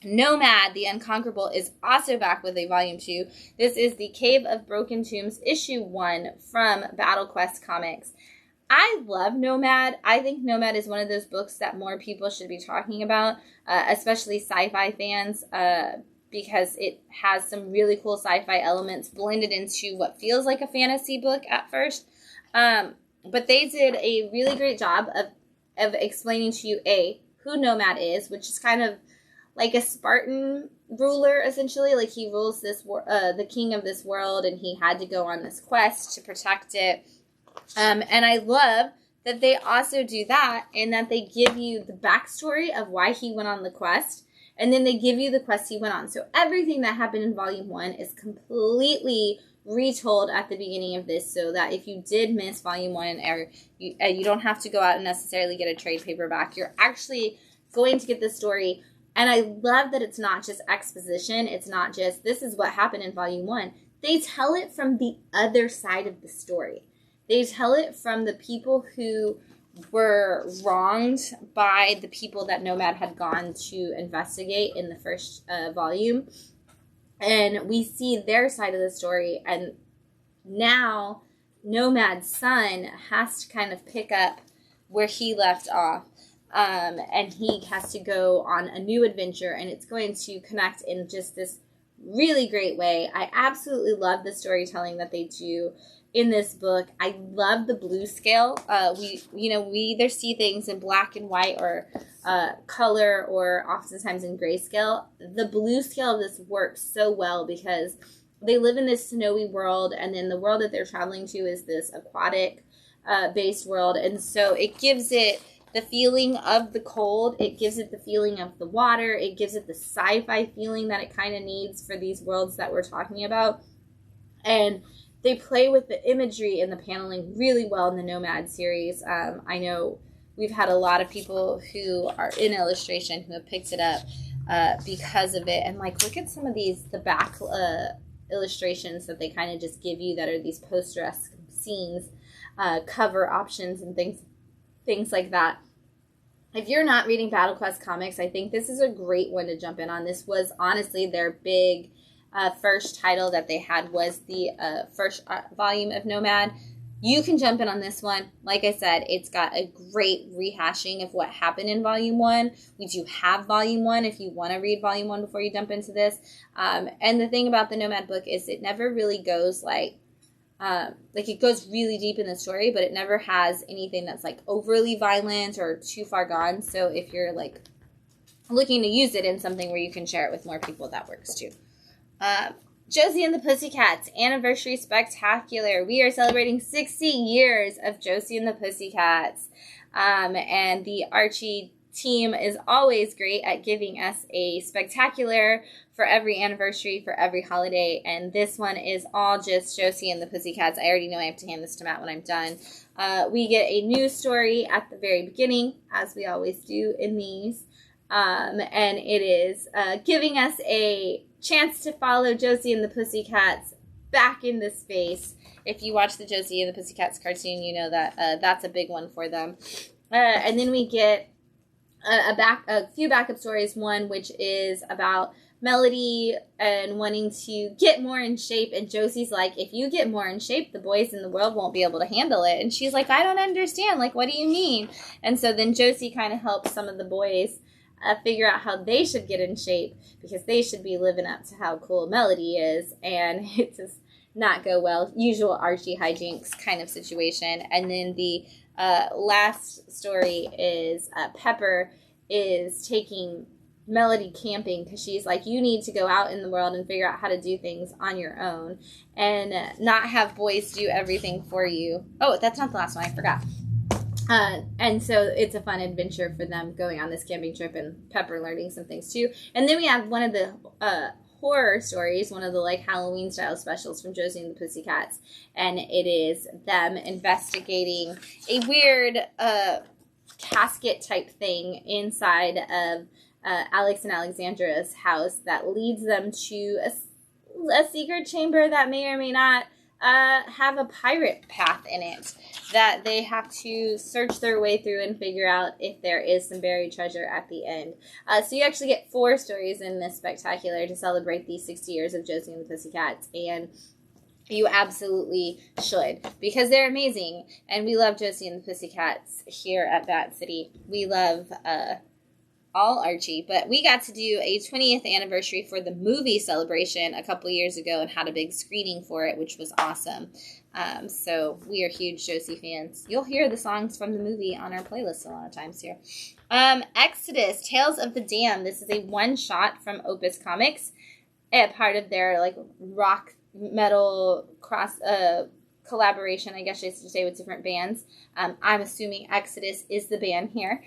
Nomad, the Unconquerable, is also back with a volume 2. This is the Cave of Broken Tombs, issue 1 from Battle Quest Comics. I love Nomad. I think Nomad is one of those books that more people should be talking about, especially sci-fi fans, because it has some really cool sci-fi elements blended into what feels like a fantasy book at first. But they did a really great job of explaining to you, A, who Nomad is, which is kind of like a Spartan ruler, essentially. Like, he rules this the king of this world, and he had to go on this quest to protect it. And I love that they also do that, and that they give you the backstory of why he went on the quest, and then they give you the quest he went on. So everything that happened in Volume 1 is completely retold at the beginning of this, so that if you did miss Volume 1, or you don't have to go out and necessarily get a trade paperback, you're actually going to get the story. And I love that it's not just exposition. It's not just, this is what happened in Volume 1. They tell it from the other side of the story. They tell it from the people who were wronged by the people that Nomad had gone to investigate in the first volume. And we see their side of the story. And now Nomad's son has to kind of pick up where he left off. And he has to go on a new adventure, and it's going to connect in just this really great way. I absolutely love the storytelling that they do in this book. I love the blue scale. We either see things in black and white, or color, or oftentimes in grayscale. The blue scale of this works so well because they live in this snowy world, and then the world that they're traveling to is this aquatic based world, and so it gives it the feeling of the cold, it gives it the feeling of the water, it gives it the sci-fi feeling that it kind of needs for these worlds that we're talking about. And they play with the imagery and the paneling really well in the Nomad series. I know we've had a lot of people who are in illustration who have picked it up because of it. And like, look at some of the back illustrations that they kind of just give you that are these poster-esque scenes, cover options and things like that. If you're not reading Battle Quest Comics, I think this is a great one to jump in on. This was honestly their big first title that they had, was the first volume of Nomad. You can jump in on this one. Like I said, it's got a great rehashing of what happened in Volume 1. We do have Volume 1 if you want to read Volume 1 before you jump into this. And the thing about the Nomad book is it never really goes like it goes really deep in the story, but it never has anything that's like overly violent or too far gone. So if you're like looking to use it in something where you can share it with more people, that works too. Josie and the Pussycats Anniversary Spectacular. We are celebrating 60 years of Josie and the Pussycats. And the Archie team is always great at giving us a spectacular for every anniversary, for every holiday, and this one is all just Josie and the Pussycats. I already know I have to hand this to Matt when I'm done. We get a news story at the very beginning, as we always do in these, and it is giving us a chance to follow Josie and the Pussycats back into space. If you watch the Josie and the Pussycats cartoon, you know that that's a big one for them. And then we get a few backup stories, one which is about Melody and wanting to get more in shape, and Josie's like, if you get more in shape, the boys in the world won't be able to handle it. And she's like, I don't understand, like, what do you mean? And so then Josie kind of helps some of the boys figure out how they should get in shape, because they should be living up to how cool Melody is, and it does not go well. Usual Archie hijinks kind of situation. And then the last story is Pepper is taking Melody camping, because she's like, you need to go out in the world and figure out how to do things on your own and not have boys do everything for you. Oh, that's not the last one. I forgot. And so it's a fun adventure for them going on this camping trip, and Pepper learning some things too. And then we have one of the horror stories, one of the like Halloween style specials from Josie and the Pussycats, and it is them investigating a weird casket type thing inside of Alex and Alexandra's house that leads them to a secret chamber that may or may not have a pirate path in it that they have to search their way through and figure out if there is some buried treasure at the end. So you actually get 4 stories in this spectacular to celebrate these 60 years of Josie and the Pussycats, and you absolutely should, because they're amazing, and we love Josie and the Pussycats here at Bat City. We love all Archie, but we got to do a 20th anniversary for the movie celebration a couple years ago and had a big screening for it, which was awesome. So we are huge Josie fans. You'll hear the songs from the movie on our playlist a lot of times here. Exodus, Tales of the Dam. This is a one-shot from Opus Comics, a part of their like rock metal cross collaboration, I guess I should say, with different bands. I'm assuming Exodus is the band here.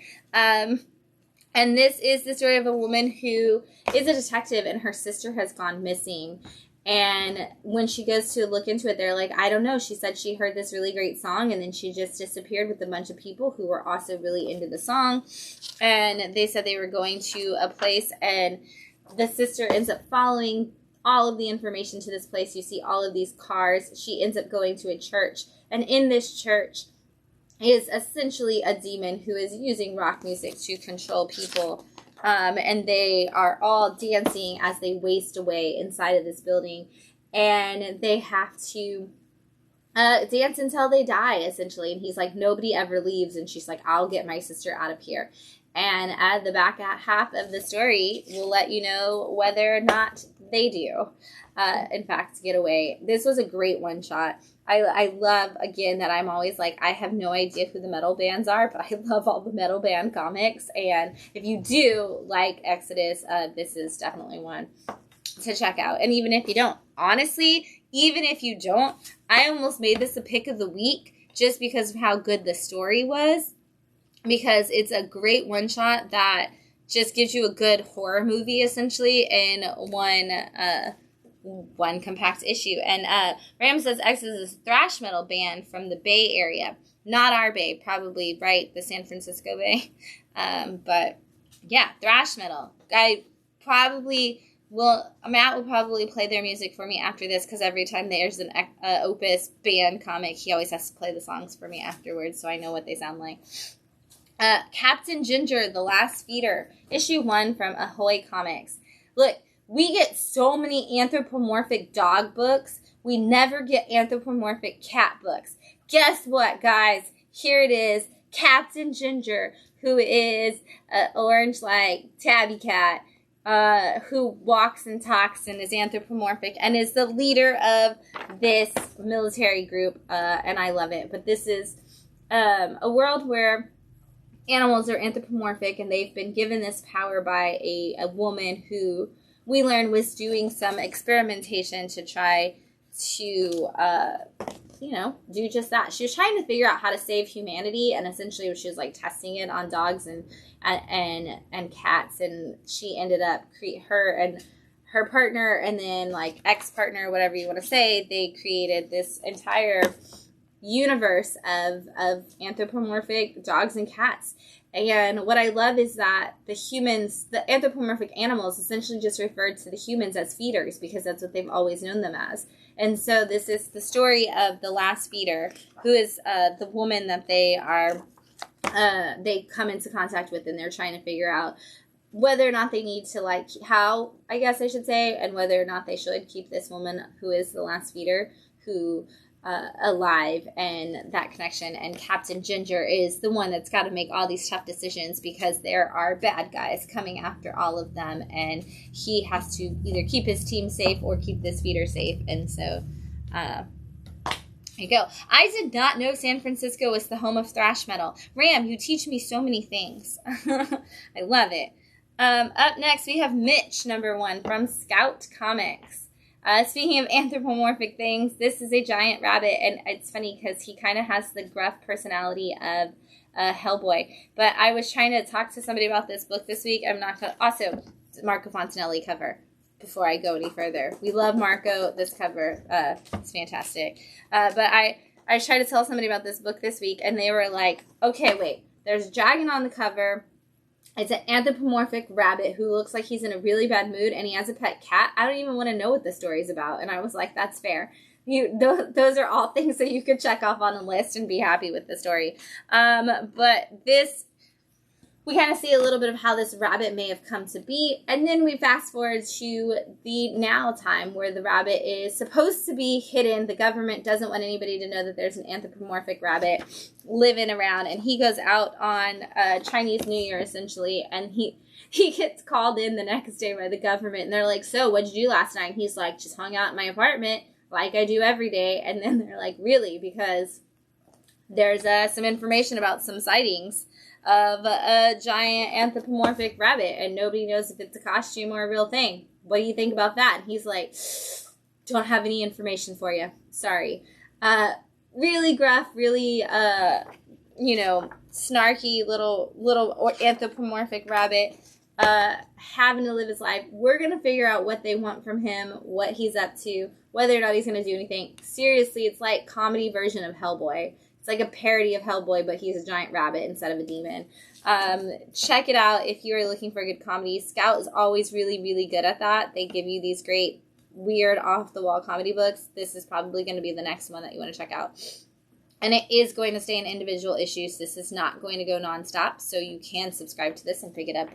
And this is the story of a woman who is a detective and her sister has gone missing. And when she goes to look into it, they're like, I don't know. She said she heard this really great song and then she just disappeared with a bunch of people who were also really into the song. And they said they were going to a place, and the sister ends up following all of the information to this place. You see all of these cars. She ends up going to a church. And in this church is essentially a demon who is using rock music to control people. And they are all dancing as they waste away inside of this building. And they have to dance until they die, essentially. And he's like, nobody ever leaves. And she's like, I'll get my sister out of here. And at the back half of the story, we'll let you know whether or not they do, in fact, get away. This was a great one-shot. I love, again, that I'm always like, I have no idea who the metal bands are, but I love all the metal band comics. And if you do like Exodus, this is definitely one to check out. And even if you don't, honestly, even if you don't, I almost made this a pick of the week just because of how good the story was. Because it's a great one-shot that just gives you a good horror movie, essentially, in one compact issue. And Ram says Exodus is a thrash metal band from the Bay Area. Not our Bay, probably, right? The San Francisco Bay. But, yeah, thrash metal. Matt will probably play their music for me after this, because every time there's an Opus band comic, he always has to play the songs for me afterwards, so I know what they sound like. Captain Ginger, The Last Feeder, issue 1 from Ahoy Comics. Look, we get so many anthropomorphic dog books. We never get anthropomorphic cat books. Guess what, guys? Here it is. Captain Ginger, who is an orange, like, tabby cat, who walks and talks and is anthropomorphic and is the leader of this military group, and I love it. But this is a world where animals are anthropomorphic, and they've been given this power by a woman who we learned was doing some experimentation to try to, do just that. She was trying to figure out how to save humanity, and essentially she was like testing it on dogs and cats, and she ended up her and her partner, and then like ex-partner, whatever you want to say, they created this entire universe of anthropomorphic dogs and cats. And what I love is that the anthropomorphic animals essentially just referred to the humans as feeders, because that's what they've always known them as. And so this is the story of the last feeder, who is the woman that they come into contact with, and they're trying to figure out whether or not they need to, how, I guess I should say, and whether or not they should keep this woman who is the last feeder, who alive, and that connection. And Captain Ginger is the one that's got to make all these tough decisions, because there are bad guys coming after all of them, and he has to either keep his team safe or keep this feeder safe. And so there you go. I did not know San Francisco was the home of thrash metal. Ram, you teach me so many things. I love it. Up next, we have Mitch, #1 from Scout Comics. Speaking of anthropomorphic things, this is a giant rabbit, and it's funny because he kind of has the gruff personality of Hellboy. But I was trying to talk to somebody about this book this week. Also, Marco Fontanelli cover, before I go any further. We love Marco. This cover, it's fantastic. But I tried to tell somebody about this book this week, and they were like, okay, wait, there's a dragon on the cover. It's an anthropomorphic rabbit who looks like he's in a really bad mood, and he has a pet cat. I don't even want to know what the story's about. And I was like, that's fair. those are all things that you could check off on a list and be happy with the story. But this, we kind of see a little bit of how this rabbit may have come to be, and then we fast forward to the now time where the rabbit is supposed to be hidden. The government doesn't want anybody to know that there's an anthropomorphic rabbit living around, and he goes out on Chinese New Year, essentially, and he gets called in the next day by the government, and they're like, so what'd you do last night? And he's like, just hung out in my apartment like I do every day. And then they're like, really? Because there's some information about some sightings of a giant anthropomorphic rabbit, and nobody knows if it's a costume or a real thing. What do you think about that? And he's like, don't have any information for you. Sorry. Really gruff, really, snarky little anthropomorphic rabbit, having to live his life. We're going to figure out what they want from him, what he's up to, whether or not he's going to do anything. Seriously, it's like comedy version of Hellboy. It's like a parody of Hellboy, but he's a giant rabbit instead of a demon. Check it out if you're looking for a good comedy. Scout is always really, really good at that. They give you these great, weird, off-the-wall comedy books. This is probably going to be the next one that you want to check out. And it is going to stay in individual issues. This is not going to go nonstop, so you can subscribe to this and pick it up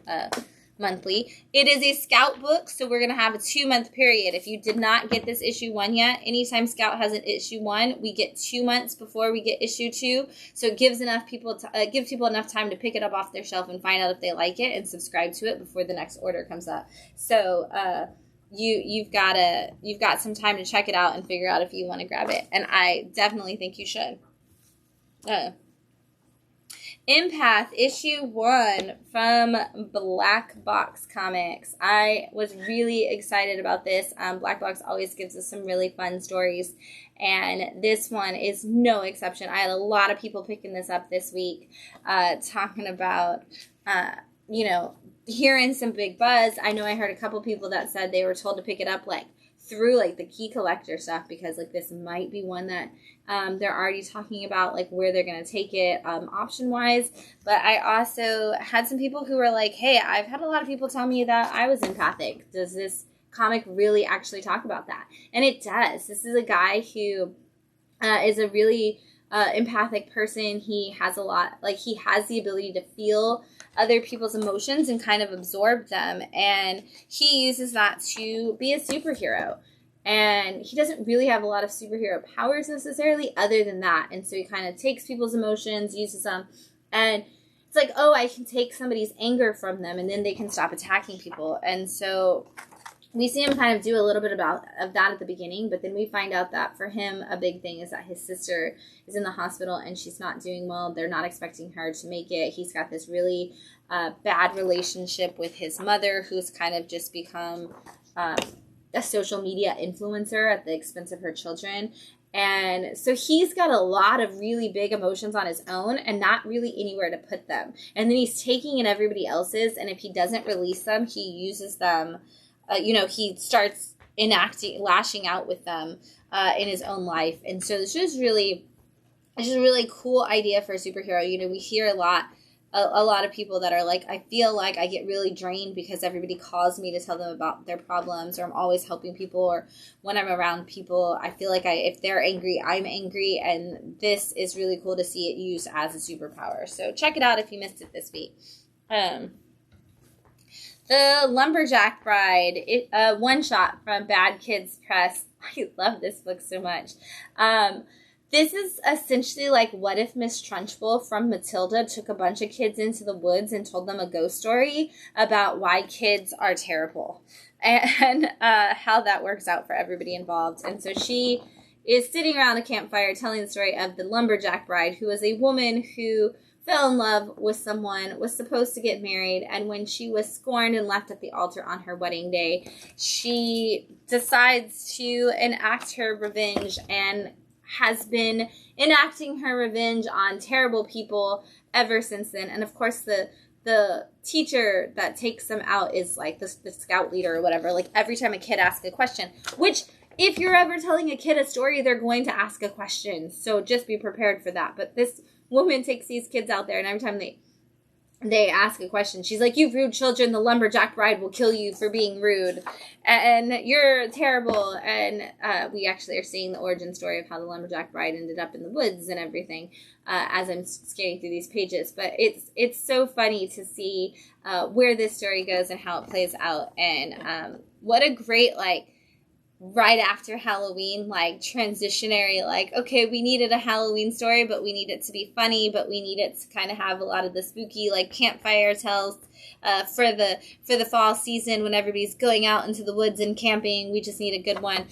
monthly. It is a Scout book, so we're going to have a 2-month period. If you did not get this issue 1 yet, anytime Scout has an issue 1, we get 2 months before we get issue 2. So it gives gives people enough time to pick it up off their shelf and find out if they like it and subscribe to it before the next order comes up. So you've got some time to check it out and figure out if you want to grab it, and I definitely think you should. Empath issue 1 from Black Box Comics. I was really excited about this. Black Box always gives us some really fun stories, and this one is no exception. I had a lot of people picking this up this week, talking about, hearing some big buzz. I know I heard a couple people that said they were told to pick it up through the key collector stuff, because this might be one that they're already talking about where they're going to take it option wise. But I also had some people who were like, hey, I've had a lot of people tell me that I was empathic. Does this comic really actually talk about that? And it does. This is a guy who is a really empathic person. He has a lot, he has the ability to feel other people's emotions and kind of absorb them, and he uses that to be a superhero. And he doesn't really have a lot of superhero powers necessarily other than that, and so he kind of takes people's emotions, uses them, and it's like, oh, I can take somebody's anger from them and then they can stop attacking people. And so we see him kind of do a little bit of that at the beginning, but then we find out that for him, a big thing is that his sister is in the hospital and she's not doing well. They're not expecting her to make it. He's got this really bad relationship with his mother, who's kind of just become a social media influencer at the expense of her children. And so he's got a lot of really big emotions on his own and not really anywhere to put them. And then he's taking in everybody else's, and if he doesn't release them, he uses them. He starts lashing out with them in his own life. And so it's just a really cool idea for a superhero. We hear a lot of people that are like, I feel like I get really drained because everybody calls me to tell them about their problems, or I'm always helping people, or when I'm around people, I feel like if they're angry, I'm angry. And this is really cool to see it used as a superpower. So check it out if you missed it this week. The Lumberjack Bride, one shot from Bad Kids Press. I love this book so much. This is essentially what if Miss Trunchbull from Matilda took a bunch of kids into the woods and told them a ghost story about why kids are terrible, and how that works out for everybody involved. And so she is sitting around a campfire telling the story of the Lumberjack Bride, who is a woman who fell in love with someone, was supposed to get married, and when she was scorned and left at the altar on her wedding day, she decides to enact her revenge, and has been enacting her revenge on terrible people ever since then. And of course the teacher that takes them out is the scout leader or whatever. Every time a kid asks a question, which if you're ever telling a kid a story, they're going to ask a question, so just be prepared for that. But this woman takes these kids out there, and every time they they ask a question. She's like, "You've rude children. The lumberjack bride will kill you for being rude. And you're terrible." And we actually are seeing the origin story of how the lumberjack bride ended up in the woods and everything as I'm scanning through these pages. But it's so funny to see where this story goes and how it plays out. And what a great, like, right after Halloween, like, transitionary, like, okay, we needed a Halloween story, but we need it to be funny, but we need it to kind of have a lot of the spooky, like, campfire tales for the fall season when everybody's going out into the woods and camping. We just need a good one.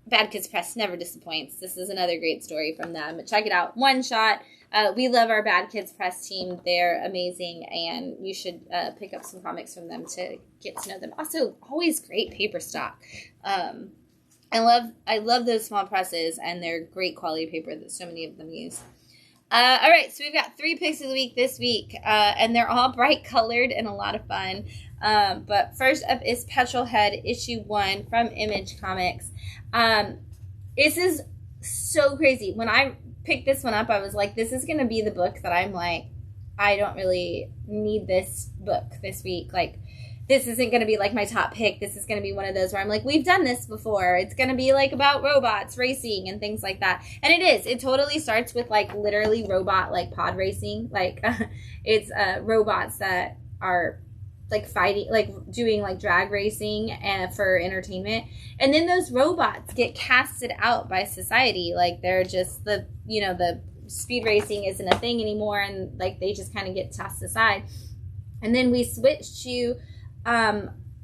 Bad Kids Press never disappoints. This is another great story from them. Check it out. One shot. We love our Bad Kids Press team. They're amazing, and you should pick up some comics from them to get to know them. Also, always great paper stock. I love those small presses, and they're great quality paper that so many of them use. All right, so we've got 3 picks of the week this week, and they're all bright colored and a lot of fun. But first up is Petrolhead, issue 1 from Image Comics. This is so crazy. When I picked this one up, I was like, this is going to be the book that I'm like, I don't really need this book this week. Like, this isn't going to be like my top pick. This is going to be one of those where I'm like, we've done this before. It's going to be like about robots racing and things like that. And it is. It totally starts with like literally robot like pod racing. Like it's robots that are like fighting, like doing like drag racing and for entertainment. And then those robots get casted out by society. Like they're just the speed racing isn't a thing anymore. And like they just kind of get tossed aside. And then we switch to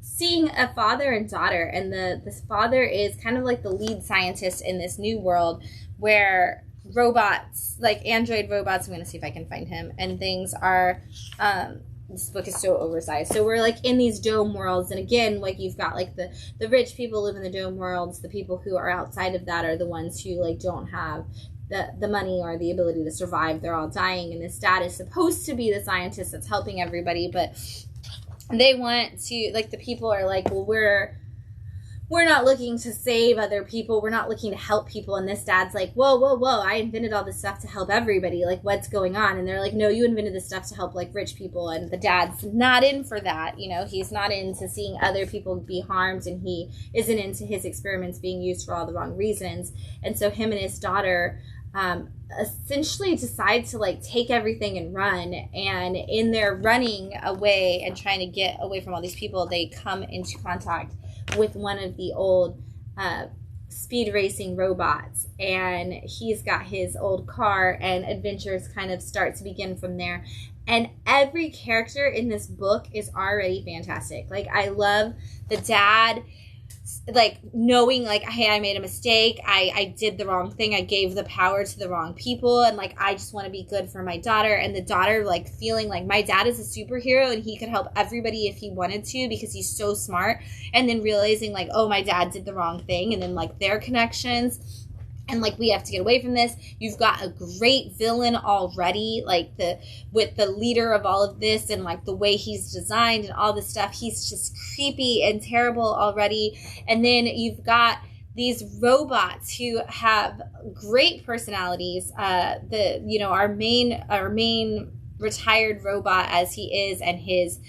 seeing a father and daughter, and this father is kind of like the lead scientist in this new world where robots, like android robots, I'm going to see if I can find him, and things are, this book is so oversized. So we're like in these dome worlds, and again, like you've got like the rich people live in the dome worlds, the people who are outside of that are the ones who like don't have the money or the ability to survive. They're all dying, and this dad is supposed to be the scientist that's helping everybody, but they want to, like, the people are like, well, we're not looking to save other people. We're not looking to help people. And this dad's like, whoa, I invented all this stuff to help everybody. Like, what's going on? And they're like, no, you invented this stuff to help, like, rich people. And the dad's not in for that. You know, he's not into seeing other people be harmed, and he isn't into his experiments being used for all the wrong reasons. And so him and his daughter essentially decide to like take everything and run, and in their running away and trying to get away from all these people, they come into contact with one of the old speed racing robots, and he's got his old car, and adventures kind of start to begin from there. And every character in this book is already fantastic. Like, I love the dad, like, knowing, like, hey, I made a mistake. I did the wrong thing. I gave the power to the wrong people. And, like, I just want to be good for my daughter. And the daughter, like, feeling like my dad is a superhero and he could help everybody if he wanted to because he's so smart. And then realizing, like, oh, my dad did the wrong thing. And then, like, their connections. And, like, we have to get away from this. You've got a great villain already, like, with the leader of all of this, and, like, the way he's designed and all this stuff. He's just creepy and terrible already. And then you've got these robots who have great personalities. Our main retired robot as he is, and his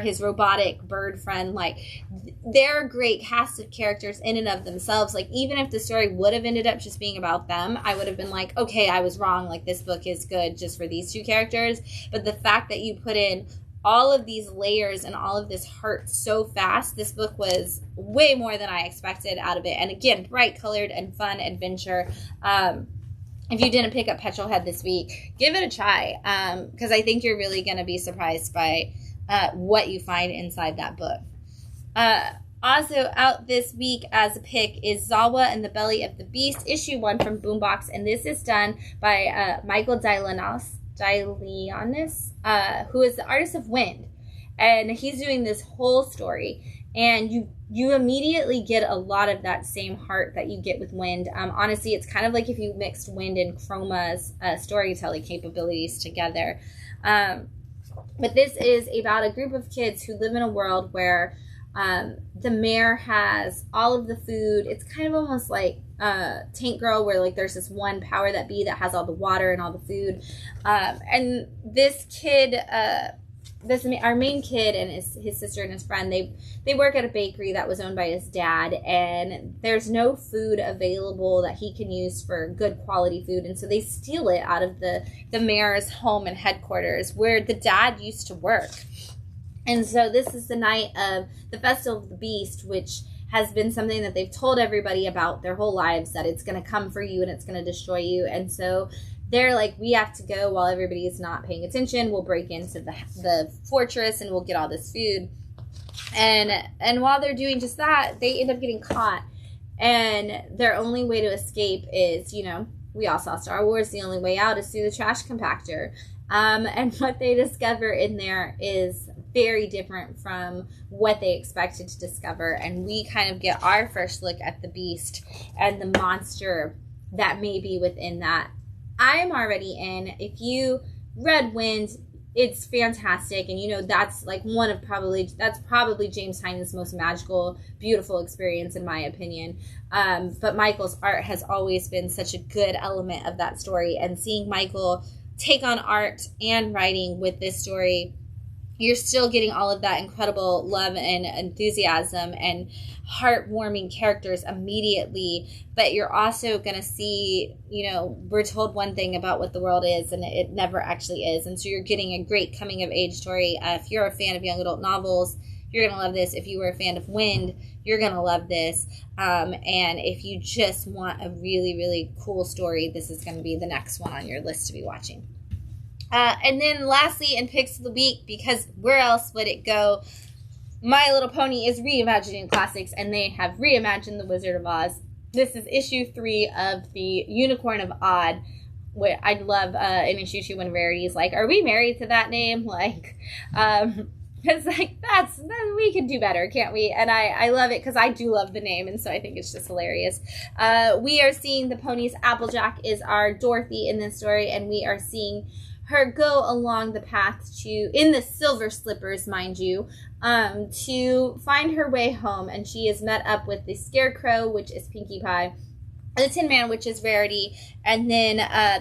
his robotic bird friend, like, they're a great cast of characters in and of themselves. Like, even if the story would have ended up just being about them, I would have been like, okay, I was wrong, like, this book is good just for these two characters. But the fact that you put in all of these layers and all of this heart so fast, this book was way more than I expected out of it. And again, bright colored and fun adventure. If you didn't pick up Petrolhead this week, give it a try, because I think you're really going to be surprised by what you find inside that book. Also out this week as a pick is Zawa and the Belly of the Beast, issue 1 from Boombox, and this is done by Michael Dilanos, who is the artist of Wind, and he's doing this whole story, and you immediately get a lot of that same heart that you get with Wind. Honestly, it's kind of like if you mixed Wind and Chroma's storytelling capabilities together. But this is about a group of kids who live in a world where the mayor has all of the food. It's kind of almost like Tank Girl, where like there's this one power that be that has all the water and all the food. And this kid, our main kid and his sister and his friend, they work at a bakery that was owned by his dad, and there's no food available that he can use for good quality food, and so they steal it out of the mayor's home and headquarters where the dad used to work. And so this is the night of the Festival of the Beast, which has been something that they've told everybody about their whole lives, that it's going to come for you and it's going to destroy you. And so they're like, we have to go while everybody is not paying attention. We'll break into the fortress and we'll get all this food. And while they're doing just that, they end up getting caught. And their only way to escape is, you know, we all saw Star Wars, the only way out is through the trash compactor. And what they discover in there is very different from what they expected to discover. And we kind of get our first look at the beast and the monster that may be within that. I am already in. If you read Wind, it's fantastic. And you know, that's like that's probably James Tynion's most magical, beautiful experience in my opinion. But Michael's art has always been such a good element of that story. And seeing Michael take on art and writing with this story, you're still getting all of that incredible love and enthusiasm and heartwarming characters immediately, but you're also going to see, you know, we're told one thing about what the world is and it never actually is. And so you're getting a great coming of age story. If you're a fan of young adult novels, you're going to love this. If you were a fan of Wind, you're going to love this. And if you just want a really, really cool story, this is going to be the next one on your list to be watching. And then lastly, in Picks of the Week, because where else would it go, My Little Pony is reimagining classics, and they have reimagined The Wizard of Oz. This is issue 3 of the Unicorn of Odd. Where I love in issue 2 when Rarity's like, are we married to that name? Like, it's like, we can do better, can't we? And I love it because I do love the name, and so I think it's just hilarious. We are seeing the ponies. Applejack is our Dorothy in this story, and we are seeing her go along the path in the silver slippers, mind you, to find her way home. And she is met up with the Scarecrow, which is Pinkie Pie, the Tin Man, which is Rarity, and then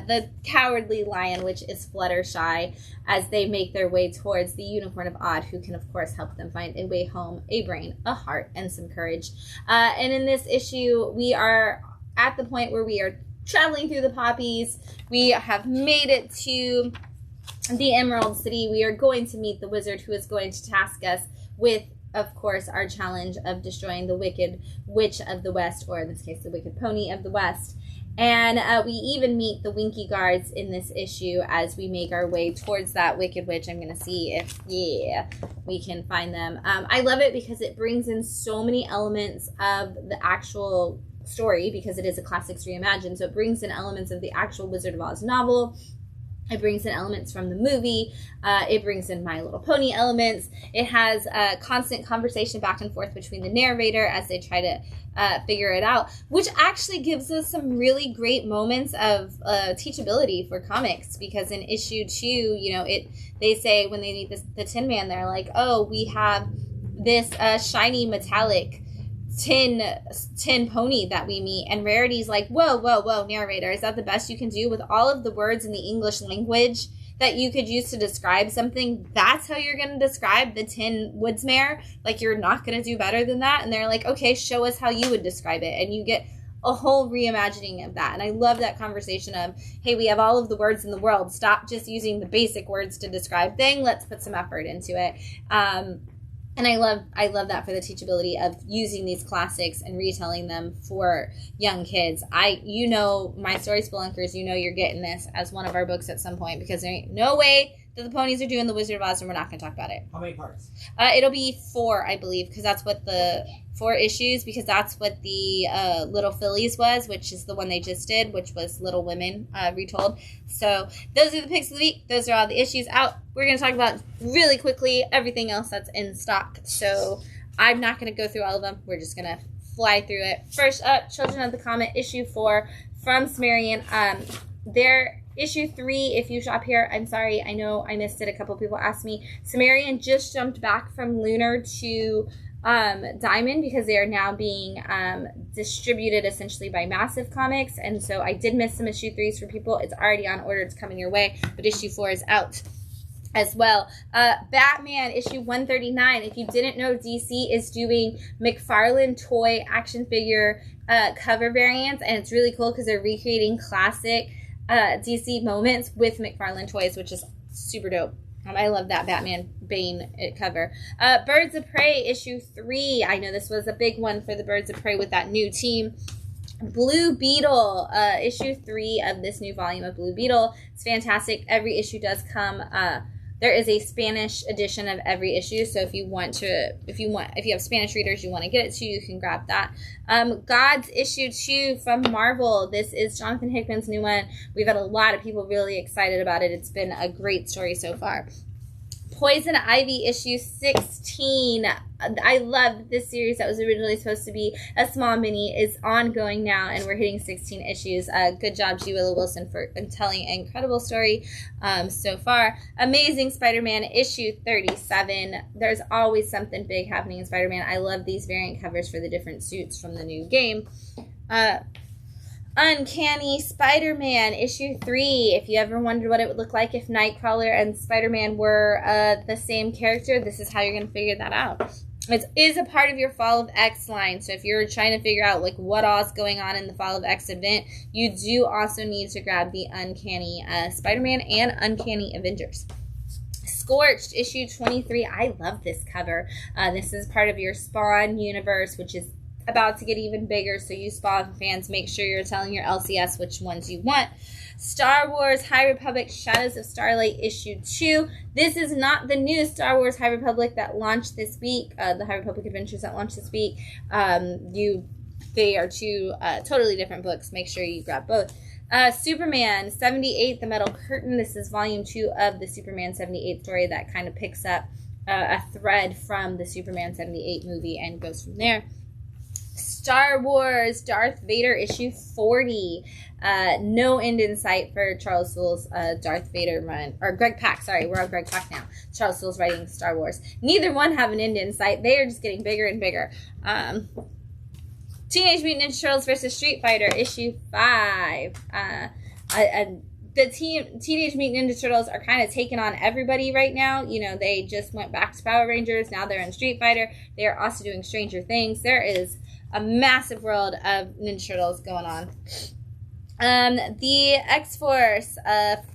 the Cowardly Lion, which is Fluttershy, as they make their way towards the Unicorn of Odd, who can, of course, help them find a way home, a brain, a heart, and some courage. And in this issue, we are at the point where we are traveling through the poppies. We have made it to the Emerald City. We are going to meet the wizard who is going to task us with, of course, our challenge of destroying the Wicked Witch of the West, or in this case, the Wicked Pony of the West. And we even meet the Winky Guards in this issue as we make our way towards that Wicked Witch. I'm going to see if, we can find them. I love it because it brings in so many elements of the actual story, because it is a classics reimagined. So it brings in elements of the actual Wizard of Oz novel. It brings in elements from the movie. It brings in My Little Pony elements. It has a constant conversation back and forth between the narrator as they try to figure it out, which actually gives us some really great moments of teachability for comics, because in issue 2, you know, they say when they meet the Tin Man, they're like, oh, we have this shiny metallic tin pony that we meet, and Rarity's like, whoa, narrator, is that the best you can do with all of the words in the English language that you could use to describe something? That's how you're going to describe the Tin Woodsmare? Like, you're not going to do better than that? And they're like, okay, show us how you would describe it. And you get a whole reimagining of that. And I love that conversation of, hey, we have all of the words in the world. Stop just using the basic words to describe thing. Let's put some effort into it. And I love that for the teachability of using these classics and retelling them for young kids. You know, my story Spelunkers, you know you're getting this as one of our books at some point, because there ain't no way that the ponies are doing the Wizard of Oz, and we're not going to talk about it. How many parts? It'll be 4, I believe, because that's what the 4 issues, because that's what the Little Fillies was, which is the one they just did, which was Little Women retold. So those are the picks of the week. Those are all the issues out. We're going to talk about really quickly everything else that's in stock. So I'm not going to go through all of them. We're just going to fly through it. First up, Children of the Comet, issue 4 from Sumerian. Their issue 3, if you shop here, I'm sorry, I know I missed it. A couple people asked me. Sumerian just jumped back from Lunar to Diamond, because they are now being distributed essentially by Massive Comics. And so I did miss some issue 3s for people. It's already on order. It's coming your way. But issue 4 is out as well. Batman issue 139. If you didn't know, DC is doing McFarlane toy action figure cover variants. And it's really cool because they're recreating classic DC moments with McFarlane toys, which is super dope. I love that Batman Bane cover. Birds of Prey issue 3. I know this was a big one for the Birds of Prey with that new team. Blue Beetle, issue 3 of this new volume of Blue Beetle. It's fantastic. Every issue does come. There is a Spanish edition of every issue, so if you have Spanish readers, you want to get it too, you can grab that. Gods issue 2 from Marvel. This is Jonathan Hickman's new one. We've had a lot of people really excited about it. It's been a great story so far. Poison Ivy issue 16. I love this series that was originally supposed to be a small mini is ongoing now, and we're hitting 16 issues. Good job, G. Willow Wilson, for telling an incredible story so far. Amazing Spider-Man issue 37. There's always something big happening in Spider-Man. I love these variant covers for the different suits from the new game. Uncanny Spider-Man issue 3. If you ever wondered what it would look like if Nightcrawler and Spider-Man were the same character, this is how you're going to figure that out. It is a part of your Fall of X line, so if you're trying to figure out like what all's going on in the Fall of X event, you do also need to grab the Uncanny Spider-Man and Uncanny Avengers. Scorched issue 23. I love this cover. This is part of your Spawn universe, which is about to get even bigger, so you Spawn fans, make sure you're telling your LCS which ones you want. Star Wars High Republic Shadows of Starlight issue 2. This is not the new Star Wars High Republic that launched this week, the High Republic Adventures that launched this week. They are two totally different books. Make sure you grab both. Superman 78, The Metal Curtain. This is volume 2 of the Superman 78 story that kind of picks up a thread from the Superman 78 movie and goes from there. Star Wars Darth Vader issue 40. No end in sight for Charles Soule's Darth Vader run. Or Greg Pak, sorry. We're on Greg Pak now. Charles Soule's writing Star Wars. Neither one have an end in sight. They are just getting bigger and bigger. Teenage Mutant Ninja Turtles versus Street Fighter issue 5. The Teenage Mutant Ninja Turtles are kind of taking on everybody right now. You know, they just went back to Power Rangers. Now they're in Street Fighter. They are also doing Stranger Things. There is a massive world of Ninja Turtles going on. The X-Force,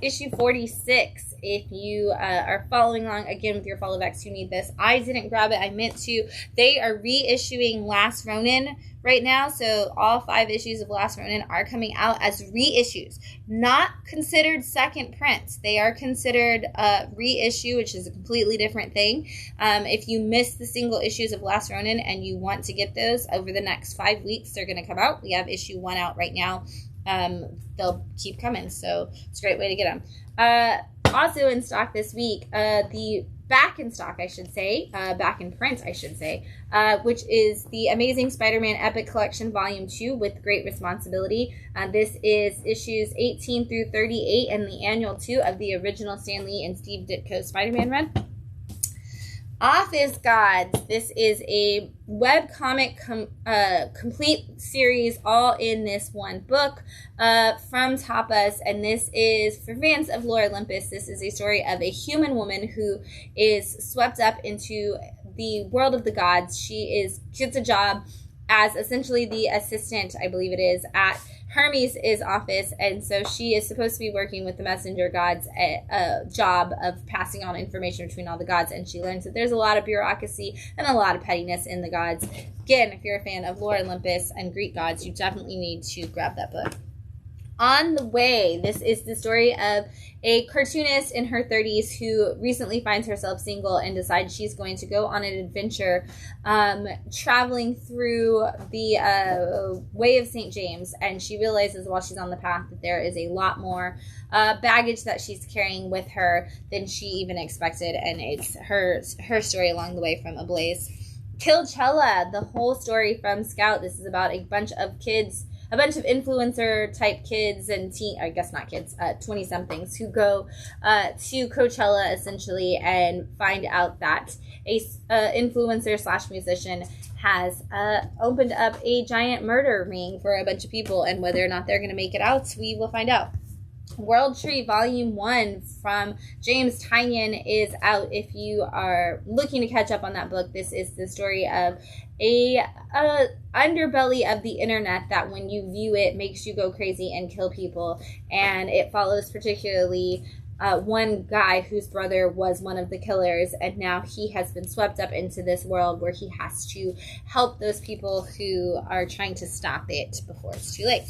issue 46. If you are following along, again, with your Fall of X, you need this. I didn't grab it. I meant to. They are reissuing Last Ronin right now, so all 5 issues of Last Ronin are coming out as reissues. Not considered second prints. They are considered reissue, which is a completely different thing. If you missed the single issues of Last Ronin and you want to get those over the next 5 weeks, they're going to come out. We have issue 1 out right now. They'll keep coming, so it's a great way to get them. Also in stock this week, the back in stock, I should say, back in print, I should say, which is the Amazing Spider-Man Epic Collection Volume 2 with Great Responsibility. This is issues 18 through 38 and the annual 2 of the original Stan Lee and Steve Ditko Spider-Man run. Office Gods. This is a webcomic complete series all in this one book from Tapas, and this is for fans of Lore Olympus. This is a story of a human woman who is swept up into the world of the gods. She gets a job as essentially the assistant, I believe it is, at Hermes' office, and so she is supposed to be working with the messenger gods a job of passing on information between all the gods, and she learns that there's a lot of bureaucracy and a lot of pettiness in the gods. Again, if you're a fan of Lore Olympus and Greek gods, you definitely need to grab that book. On the Way, this is the story of a cartoonist in her 30s who recently finds herself single and decides she's going to go on an adventure traveling through the Way of St. James, and she realizes while she's on the path that there is a lot more baggage that she's carrying with her than she even expected, and it's her story along the way from Ablaze. Killchella, the whole story from Scout. This is about a bunch of kids a bunch of influencer type kids and I guess not kids, 20 somethings who go to Coachella essentially and find out that a influencer slash musician has opened up a giant murder ring for a bunch of people, and whether or not they're going to make it out, we will find out. World Tree Volume 1 from James Tynion is out. If you are looking to catch up on that book, this is the story of a underbelly of the internet that when you view it makes you go crazy and kill people, and it follows particularly one guy whose brother was one of the killers, and now he has been swept up into this world where he has to help those people who are trying to stop it before it's too late.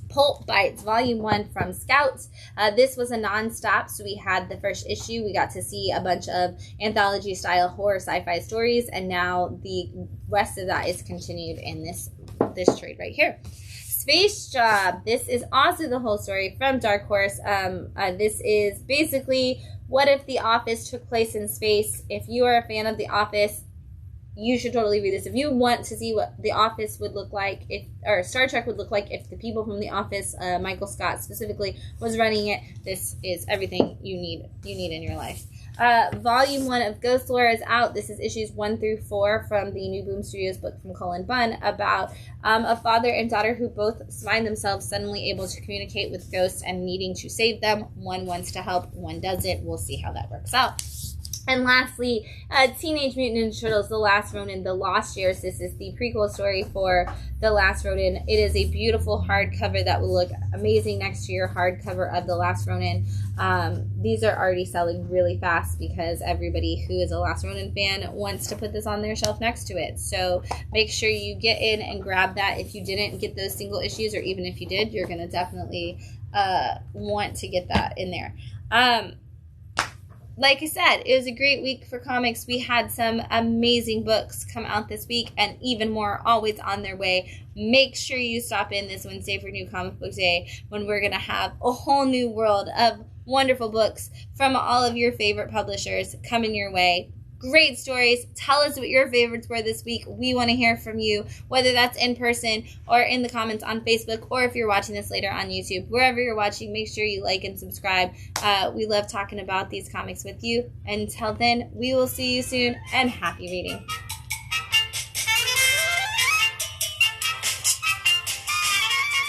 Pulp Bites, Volume 1 from Scouts. This was a non-stop, so we had the first issue. We got to see a bunch of anthology-style horror sci-fi stories, and now the rest of that is continued in this trade right here. Space Job. This is also the whole story from Dark Horse. This is basically what if The Office took place in space. If you are a fan of The Office, you should totally read this. If you want to see what The Office would look like, or Star Trek would look like if the people from The Office, Michael Scott specifically, was running it, this is everything you need in your life. Volume 1 of Ghost Lore is out. This is issues 1 through 4 from the New Boom Studios book from Cullen Bunn about a father and daughter who both find themselves suddenly able to communicate with ghosts and needing to save them. One wants to help, one doesn't. We'll see how that works out. And lastly, Teenage Mutant Ninja Turtles, The Last Ronin, The Lost Years. This is the prequel story for The Last Ronin. It is a beautiful hardcover that will look amazing next to your hardcover of The Last Ronin. These are already selling really fast because everybody who is a Last Ronin fan wants to put this on their shelf next to it. So make sure you get in and grab that. If you didn't get those single issues, or even if you did, you're going to definitely want to get that in there. Like I said, it was a great week for comics. We had some amazing books come out this week, and even more always on their way. Make sure you stop in this Wednesday for New Comic Book Day, when we're going to have a whole new world of wonderful books from all of your favorite publishers coming your way. Great stories. Tell us what your favorites were this week. We want to hear from you, whether that's in person or in the comments on Facebook, or if you're watching this later on YouTube. Wherever you're watching, make sure you like and subscribe. We love talking about these comics with you. Until then, we will see you soon, and happy reading.